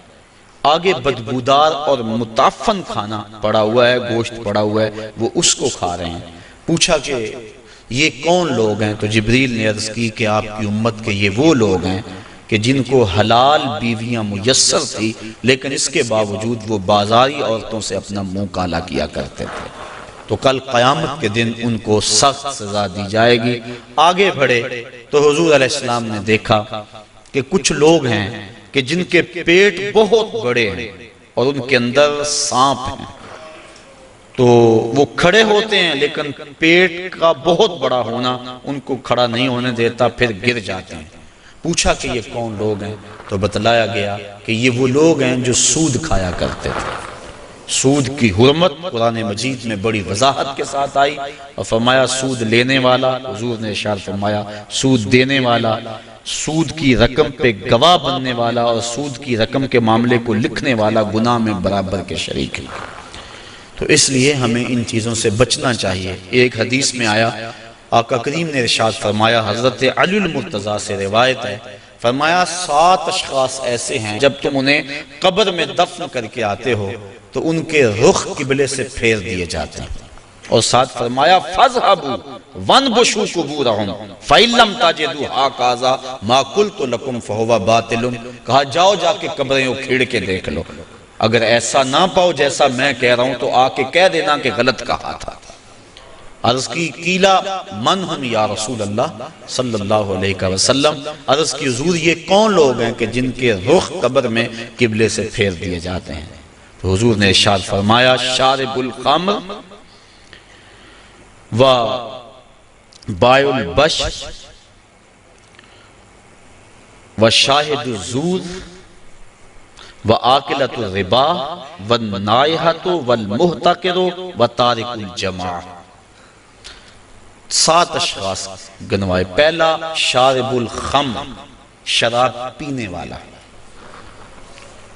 آگے بدبودار اور متعفن کھانا پڑا ہوا ہے، گوشت پڑا ہوا ہے، وہ اس کو کھا رہے ہیں۔ پوچھا کہ یہ کون لوگ ہیں؟ تو جبریل نے عرض کی کہ آپ کی امت کے یہ وہ لوگ ہیں کہ جن کو حلال بیویاں میسر تھی، لیکن اس کے باوجود وہ بازاری عورتوں سے اپنا منہ کالا کیا کرتے تھے۔ تو کل قیامت کے دن ان کو سخت سزا دی جائے گی۔ آگے بڑھے تو حضور علیہ السلام نے دیکھا کہ کچھ لوگ ہیں کہ جن کے پیٹ بہت بڑے ہیں اور ان کے اندر سانپ ہیں، تو وہ کھڑے ہوتے ہیں لیکن پیٹ کا بہت بڑا ہونا ان کو کھڑا نہیں ہونے دیتا، پھر گر جاتے ہیں۔ پوچھا کہ یہ کون لوگ ہیں؟ تو بتلایا گیا کہ یہ وہ لوگ ہیں جو سود کھایا کرتے تھے۔ سود کی حرمت قرآن مجید میں بڑی وضاحت کے ساتھ آئی اور فرمایا سود لینے والا، حضور نے ارشاد فرمایا سود دینے والا، سود کی رقم پہ گواہ بننے والا اور سود کی رقم کے معاملے کو لکھنے والا گناہ میں برابر کے شریک ہے۔ تو اس لیے ہمیں ان چیزوں سے بچنا چاہیے۔ ایک حدیث میں آیا، آقا کریم نے ارشاد فرمایا، حضرت علی المرتضیٰ سے روایت ہے، فرمایا 7 اشخاص ایسے ہیں جب تم انہیں قبر میں دفن کر کے آتے ہو تو ان کے رخ قبلے سے پھیر دیے جاتے ہیں، اور ساتھ فرمایا فَاذْهَبُوا وَانْبُشُوا قُبُورَهُمْ فَإِن لَّمْ تَجِدُوا هَٰكَذَا مَا قُلْتُ لَكُمْ فَهُوَ بَاطِلٌ۔ کہا جاؤ جا کے قبریں اکھیڑ کے دیکھ لو، اگر ایسا نہ پاؤ جیسا میں کہہ رہا ہوں تو آ کے کہہ دینا کہ غلط کہا تھا۔ عرض کی قیلا من ہم یا رسول اللہ صلی اللہ علیہ وسلم، عرض کی حضور یہ کون لوگ ہیں کہ جن کے رخ قبر میں قبلے سے پھیر دیے جاتے ہیں؟ تو حضور نے ارشاد فرمایا شارب الخمر و بائع البش و شاہد الزور و آکلۃ الربا و النائحۃ والمحتقر و تارک الجماع۔ 7 اشخاص گنوائے۔ پہلا شارب الخمر، شراب پینے والا۔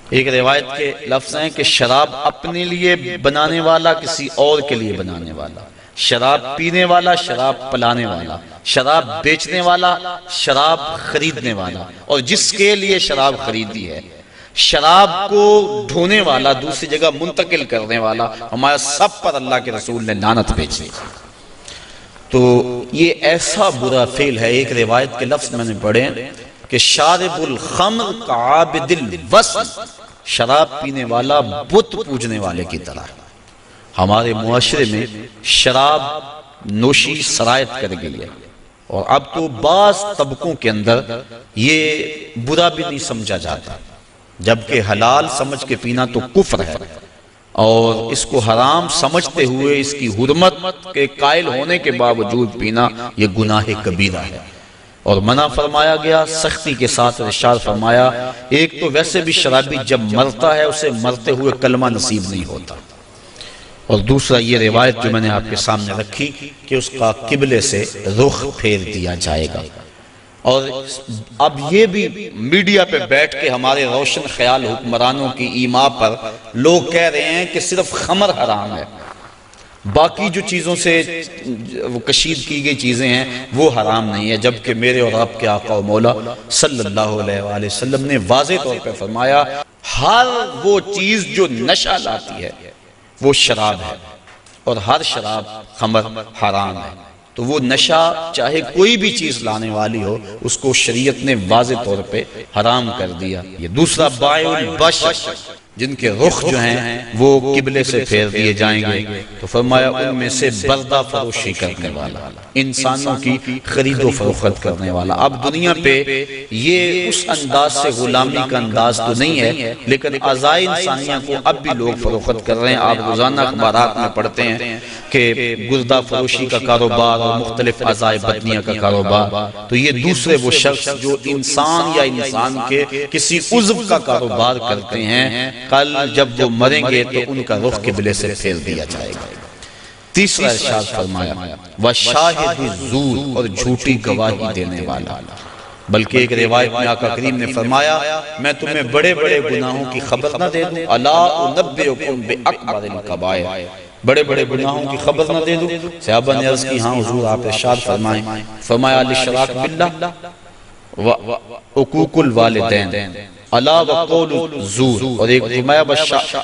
ایک روایت کے لفظ ہیں کہ شراب اپنے لیے بنانے والا، کسی اور کے لیے بنانے والا، شراب پینے والا، شراب پلانے والا، شراب بیچنے والا، شراب خریدنے والا، اور جس کے لیے شراب خریدی ہے، شراب کو ڈھونے والا، دوسری جگہ منتقل کرنے والا، ہمارا سب پر اللہ کے رسول نے لعنت بھیجی۔ تو یہ ایسا برا فعل ہے۔ ایک روایت کے لفظ میں نے پڑھے کہ شارب الخمر کعابد الوثن، شراب پینے والا بت پوجنے والے کی طرح۔ ہمارے معاشرے میں شراب نوشی سرایت کر گئی ہے، اور اب تو بعض طبقوں کے اندر یہ برا بھی نہیں سمجھا جاتا، جبکہ حلال سمجھ کے پینا تو کفر ہے، اور اس کو حرام سمجھتے ہوئے اس کی حرمت کے قائل ہونے کے باوجود پینا یہ گناہ کبیرہ ہے، اور منع فرمایا گیا سختی کے ساتھ۔ ارشاد فرمایا ایک تو ویسے بھی شرابی جب مرتا ہے اسے مرتے ہوئے کلمہ نصیب نہیں ہوتا، اور دوسرا یہ روایت جو میں نے آپ کے سامنے رکھی کہ اس کا قبلے سے رخ پھیر دیا جائے گا۔ اور اب یہ بھی میڈیا پہ بیٹھ کے ہمارے روشن خیال حکمرانوں کی ایما پر لوگ کہہ رہے ہیں کہ صرف خمر حرام ہے، باقی جو چیزوں سے کشید کی گئی چیزیں ہیں وہ حرام نہیں ہے، جبکہ میرے اور آپ کے آقا و مولا صلی اللہ علیہ وآلہ وسلم نے واضح طور پہ فرمایا ہر وہ چیز جو نشہ لاتی ہے وہ شراب ہے، اور ہر شراب خمر حرام ہے۔ تو وہ نشہ چاہے کوئی بھی چیز لانے والی ہو اس کو شریعت نے واضح طور پہ حرام کر دیا۔ یہ دوسرا بائع البش، جن کے رخ جو ہیں وہ قبلے سے پھیر دیے جائیں گے، تو فرمایا ان میں سے بردہ فروشی کرنے والا، انسانوں کی خرید و فروخت کرنے والا۔ اب دنیا پہ یہ اس انداز سے غلامی کا انداز تو نہیں ہے، لیکن اعضائے انسانیہ کو اب بھی لوگ فروخت کر رہے ہیں۔ آپ روزانہ اخبارات میں پڑھتے ہیں کہ گردہ فروشی کا کاروبار اور مختلف اعضائے بدنیہ کا کاروبار۔ تو یہ دوسرے وہ شخص جو انسان یا انسان کے کسی عضو کا کاروبار کرتے ہیں، کل جب وہ مریں گے تو ان کا رخ قبلے سے پھیر دیا جائے گا۔ تیسرا ارشاد فرمایا وَشَاهِدُ الزُّورِ، اور جھوٹی گواہی دینے والا۔ بلکہ ایک روایت میں آقا کریم نے فرمایا میں تمہیں بڑے بڑے گناہوں کی خبر نہ دے دوں، الا انبئکم بأکبر الکبائر، بڑے بڑے گناہوں کی خبر نہ دے دوں؟ صحابہ نے عرض کی ہاں حضور آپ ارشاد فرمائیں۔ فرمایا الاشراک باللہ وعقوق الوالدین الا وقول الزور، اور ایک فرمایا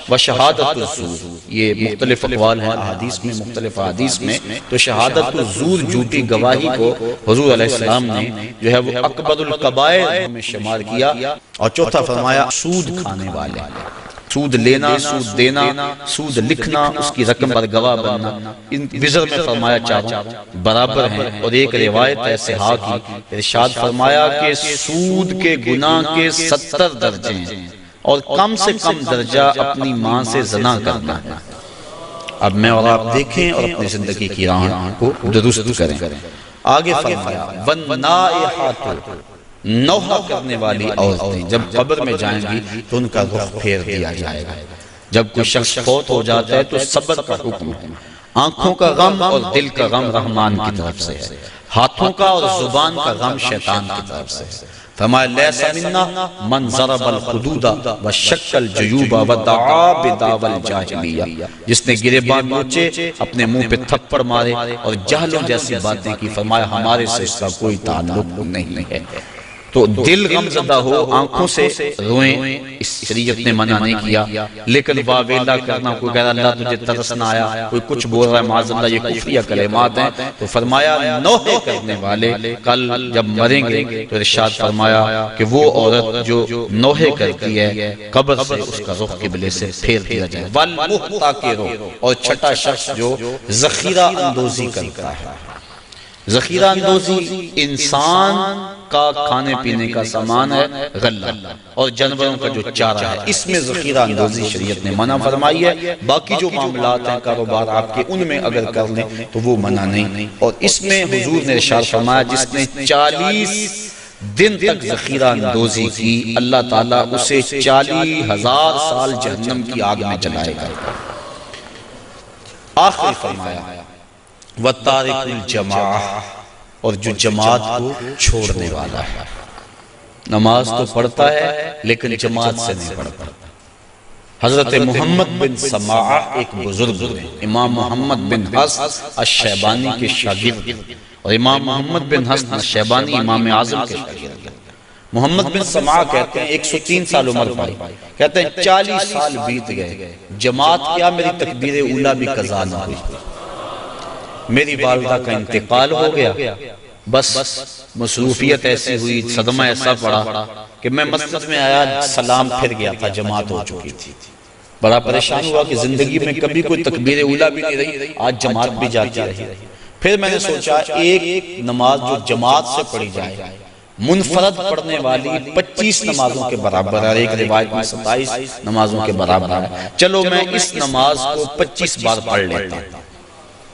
وشہادت الزور۔ یہ مختلف اقوال ہیں احادیث میں، مختلف احادیث میں، تو شہادت الزور جھوٹی گواہی کو حضور علیہ السلام نے جو ہے وہ اکبر الکبائر میں شمار کیا۔ اور چوتھا فرمایا سود کھانے والے، سود لینا، سود دینا، سود لکھنا، اس کی رقم پر گواہ بننا، ان وزر میں فرمایا چاروں برابر ہیں۔ اور ایک روایت ہے صحاح کی، ارشاد فرمایا کہ سود کے گناہ کے 70 درجے ہیں، اور کم سے کم درجہ اپنی ماں سے زنا کرنا ہے۔ اب میں اور آپ دیکھیں اور اپنی زندگی کی راہ کو درست کریں۔ آگے فرمایا وَالنَّائِحَاتُ، نوحہ کرنے والی عورتیں جب قبر میں جائیں گی تو ان کا رخ پھیر دیا جائے گا۔ جب کوئی شخص فوت ہو جاتا ہے تو صبر کا حکم ہے۔ آنکھوں کا غم اور دل کا غم رحمان کی طرف سے ہے، ہاتھوں کا اور زبان کا غم شیطان کی طرف سے ہے۔ فرمایا لیس منا من ضرب الخدود وشق الجیوب ودعا بدعوی الجاہلیہ، جس نے گریباں نوچے، اپنے منہ پہ تھپڑ مارے اور جہلوں جیسی باتیں کی، فرمایا ہمارے سے اس کا کوئی تعلق نہیں ہے۔ تو دل غم زدہ ہو، آنکھوں سے روئیں، اس شریعت نے منع نہیں کیا، لیکن واویلا کرنا، کوئی کہہ رہا اللہ تجھے ترس نہ آیا، کوئی کچھ بول رہا ہے معاذ اللہ، یہ کفریہ کلمات ہیں۔ تو فرمایا نوحے کرنے والے کل جب مریں گے تو ارشاد فرمایا کہ وہ عورت جو نوحے کرتی ہے قبر سے اس کا رخ قبلے سے پھیر دیا جائے۔ والمحتاکرو، اور چھٹا شخص جو ذخیرہ اندوزی کرتا ہے۔ ذخیرہ اندوزی انسان کا کھانے پینے کا سامان ہے، غلہ، اور جانوروں کا جو چارہ ہے، اس میں ذخیرہ اندوزی شریعت نے منع فرمائی ہے۔ باقی جو معاملات ہیں کاروبار آپ کے، ان میں اگر کر لیں تو وہ منع نہیں۔ اور اس میں حضور نے ارشاد فرمایا جس نے 40 دن تک ذخیرہ اندوزی کی، اللہ تعالیٰ اسے 40,000 سال جہنم کی آگ میں جلائے گا۔ آخری فرمایا وَتَارِكُ الْجَمَاعَةِ، اور جو جماعت کو چھوڑنے والا ہے۔ نماز تو پڑھتا ہے لیکن جماعت سے نہیں پڑھتا۔ حضرت محمد بن سماعہ ایک بزرگ ہیں، امام محمد بن حسن الشیبانی کے شاگرد، اور امام محمد بن حسن الشیبانی امام اعظم کے شاگرد۔ محمد بن سماعہ کہتے ہیں 103 سال عمر پائی، کہتے ہیں 40 سال بیت گئے، جماعت کیا میری تکبیر اولیٰ بھی قضا نہ ہوئی۔ میری والدہ کا انتقال ہو گیا، بس مصروفیت ایسی ہوئی، صدمہ ایسا پڑا کہ میں مسجد میں آیا، سلام پھر گیا تھا، جماعت ہو چکی تھی۔ بڑا پریشان ہوا کہ زندگی میں کبھی کوئی تکبیر اولیٰ بھی نہیں رہی، آج جماعت بھی جاتی رہی۔ پھر میں نے سوچا ایک نماز جو جماعت سے پڑھی جائے، منفرد پڑھنے والی 25 نمازوں کے برابر ہے، ایک روایت میں 27 نمازوں کے برابر ہے، چلو میں اس نماز کو 25 بار پڑھ لیتا ہوں۔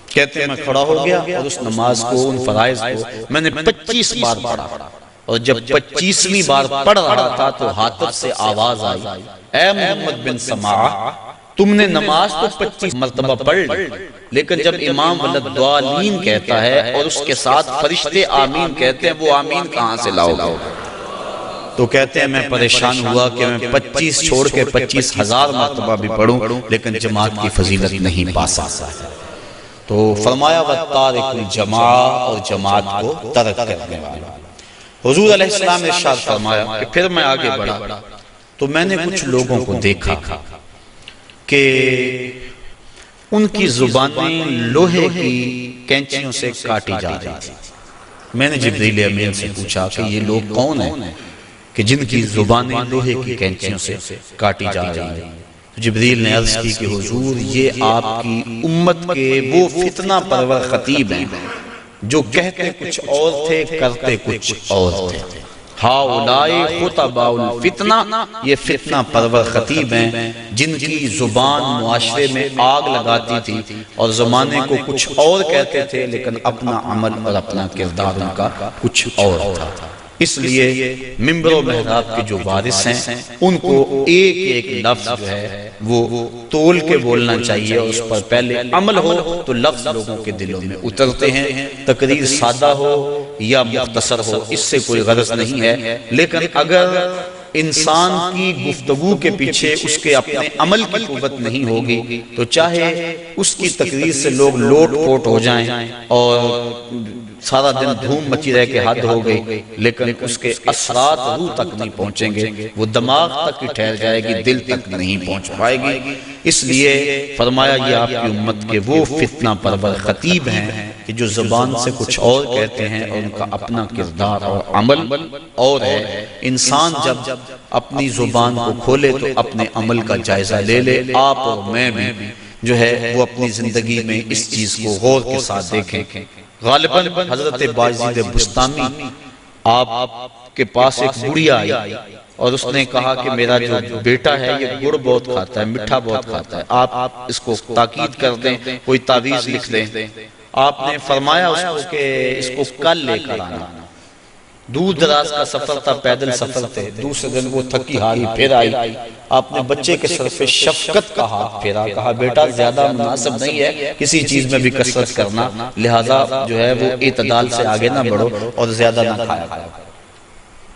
کہتے ہیں میں کھڑا ہو گیا اور اس نماز کو، ان فرائض کو میں نے 25 بار پڑھا، اور جب 25ویں بار پڑھ رہا تھا تو حاطب سے آواز آئی، اے محمد بن سماعہ تم نے نماز تو 25 مرتبہ پڑھ لی، لیکن جب امام ولدالضالین کہتا ہے اور اس کے ساتھ فرشتے آمین کہتے ہیں، وہ آمین کہاں سے لاؤ گے؟ تو کہتے ہیں میں پریشان ہوا کہ میں 25 چھوڑ کے 25,000 مرتبہ بھی پڑھوں لیکن جماعت کی فضیلت نہیں پا سکتا۔ تو فرمایا وَتَارِكُ الْجَمَاعَةِ، اور جماعت کو ترک کرنے والا۔ حضور علیہ السلام نے ارشاد فرمایا کہ پھر میں آگے بڑھا تو میں نے کچھ لوگوں کو دیکھا کہ ان کی زبانیں لوہے کی کینچیوں سے کاٹی جا رہی تھی۔ میں نے جبریل امین سے پوچھا کہ یہ لوگ کون ہیں کہ جن کی زبانیں لوہے کی کینچیوں سے کاٹی جا رہی ہیں؟ جبریل نے عرض کی کہ حضور یہ آپ کی امت کے وہ فتنہ پرور خطیب ہیں جو کہتے کچھ اور تھے کرتے کچھ اور تھے۔ ہاؤلائی خطباء الفتنہ، یہ فتنہ پرور خطیب ہیں جن کی زبان معاشرے میں آگ لگاتی تھی اور زمانے کو کچھ اور کہتے تھے لیکن اپنا عمل اور اپنا کردار ان کا کچھ اور تھا۔ اس لیے منبر و محراب کے جو وارث ہیں ان کو ایک ایک لفظ جو ہے وہ تول کے بولنا چاہیے، اور اس پر پہلے عمل ہو تو لفظ لوگوں کے دلوں میں اترتے ہیں۔ تقریر سادہ ہو یا مختصر ہو اس سے کوئی غرض نہیں ہے، لیکن اگر انسان کی گفتگو کے پیچھے اس کے اپنے عمل کی قوت نہیں ہوگی تو چاہے اس کی تقریر سے لوگ لوٹ پوٹ ہو جائیں اور سارا دن دھوم مچی رہ کے حد ہو گئی، لیکن اس کے اثرات روح تک نہیں پہنچیں گے، وہ دماغ تک ہی ٹھہر جائے گی، دل تک نہیں پہنچ پائے گی۔ اس لیے فرمایا یہ آپ کی امت کے وہ فتنہ پرور خطیب ہیں کہ جو زبان سے کچھ اور کہتے ہیں اور ان کا اپنا کردار اور عمل اور ہے۔ انسان جب اپنی زبان کو کھولے تو اپنے عمل کا جائزہ لے لے۔ آپ اور میں بھی جو ہے وہ اپنی زندگی میں اس چیز کو غور کے ساتھ دیکھیں۔ غالباً حضرت بایزید بستامی آپ کے پاس ایک بڑھیا آئی، اور اس نے کہا کہ میرا جو بیٹا ہے یہ گڑ بہت کھاتا ہے، میٹھا بہت کھاتا ہے، آپ اس کو تاکید کر دیں، کوئی تعویذ لکھ دیں۔ آپ نے فرمایا اس کو کہ اس کو کل لے کر آنا۔ دور دراز کا سفر تھا، پیدل سفر تھے، دوسرے دن وہ تھکی ہاری پھر آئی۔ آپ نے بچے کے سر پہ شفقت کا ہاتھ پھیرا، کہا بیٹا زیادہ مناسب نہیں ہے کسی چیز میں بھی کثرت کرنا، لہٰذا جو ہے وہ اعتدال سے آگے نہ بڑھو اور زیادہ نہ کھایا کرو۔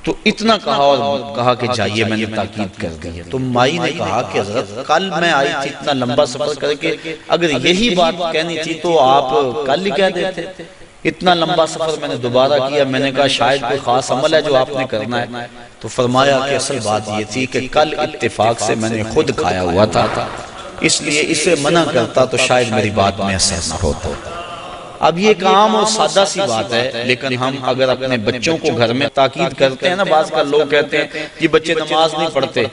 تو اتنا کہا اور کہا کہ جائیے، میں نے تاکید کر دی ہے۔ تو مائی نے کہا کہ حضرت کل میں آئی تھی اتنا لمبا سفر کر کے، اگر یہی بات کہنی تھی تو آپ کل ہی کہہ دیتے، اتنا لمبا سفر میں نے دوبارہ کیا۔ میں نے کہا شاید کوئی خاص عمل ہے جو آپ نے کرنا ہے۔ تو فرمایا کہ اصل بات یہ تھی کہ کل اتفاق سے میں نے خود کھایا ہوا تھا، اس لیے اسے منع کرتا تو شاید میری بات میں اثر نہ ہوتا۔ اب یہ ایک عام اور سادہ سی بات ہے، لیکن ہم اگر اپنے بچوں کو گھر میں تاکید کرتے ہیں نا، بعض کا لوگ کہتے ہیں کہ بچے نماز نہیں پڑھتے،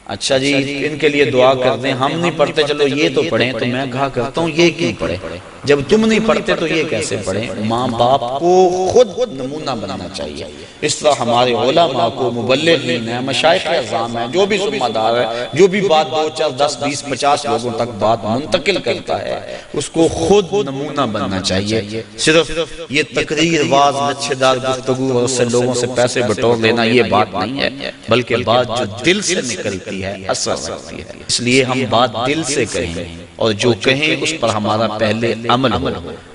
اچھا جی ان کے لیے دعا کر دیں، ہم نہیں پڑھتے چلو یہ تو پڑھیں۔ تو میں کہا کرتا ہوں یہ کیوں پڑھیں؟ جب تم نہیں پڑھتے تو یہ کیسے پڑھیں؟ ماں باپ کو خود نمونہ بننا چاہیے۔ اس طرح ہمارے علماء کو، مبلغین ہیں، مشائخ اعظام ہیں، جو بھی ذمہ دار ہے، جو بھی بات 2 4 10 20 50 لوگوں تک بات منتقل کرتا ہے، اس کو خود نمونہ بننا چاہیے۔ صرف یہ تقریر، واز، لچھے دار گفتگو اور اس سے لوگوں سے پیسے بٹور لینا یہ بات نہیں ہے، بلکہ بات جو دل سے نکلتی ہے اثر رکھتی ہے۔ اس لیے ہم بات دل سے کہیں اور جو کہیں اس پر ہمارا پہلے عمل ہو۔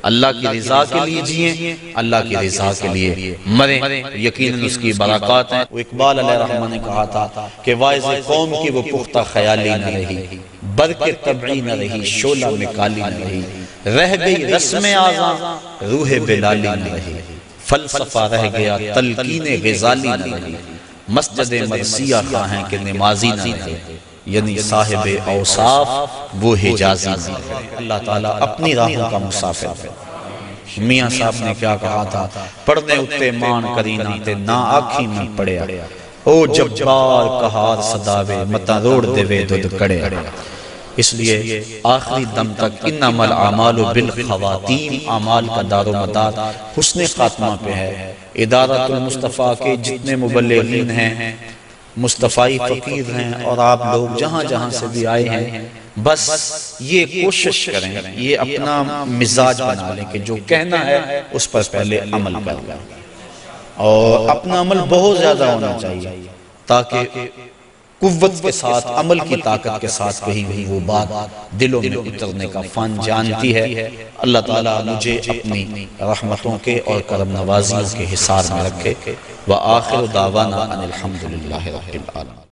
اللہ کی رضا کے لیے جئیں، اللہ کی رضا کے لیے مریں، یقیناً اس کی برکات ہیں۔ وہ اقبال علیہ رحمہ نے کہا تھا کہ واعظ قوم کی وہ پختہ خیالی نہ رہی، برق طبعی نہ رہی، شعلہ میں کالی نہ رہی، رہ گئی رسم آزاں، روح بلالی نہ رہی، فلسفہ رہ گیا تلقین غزالی نہ رہی، مسجد مرثیہ خواہیں کہ نمازی نہ رہے، یعنی صاحب اوصاف وہ حجازی نہ رہے۔ اللہ تعالیٰ اپنی راہوں کا مسافر ہے۔ میاں صاحب نے کیا کہا تھا؟ پڑھنے اتے مان کرینا تے نا آکھی میں پڑیا، او جبار کہار صداوے متا روڑ دے وے دودھ کڑے۔ اس لیے آخری دم تک انما الاعمال بالخواتیم، اعمال کا دار و مدار حسن خاتمہ پہ ہے۔ ادارۃ المصطفیٰ کے جتنے مبلغین ہیں، مصطفی فقیر ہیں، اور آپ لوگ جہاں جہاں سے بھی آئے ہیں، بس یہ کوشش کریں، یہ اپنا مزاج بنا لیں کہ جو کہنا ہے اس پر پہلے عمل کریں، اور اپنا عمل بہت زیادہ ہونا چاہیے تاکہ قوت کے ساتھ، عمل کی طاقت کے ساتھ کہی ہوئی وہ بات دلوں میں اترنے کا فن جانتی ہے۔ اللہ تعالیٰ مجھے اپنی رحمتوں کے اور کرم نوازیوں کے حصار میں رکھے۔ وآخر دعوانا ان الحمدللہ رب العالمین۔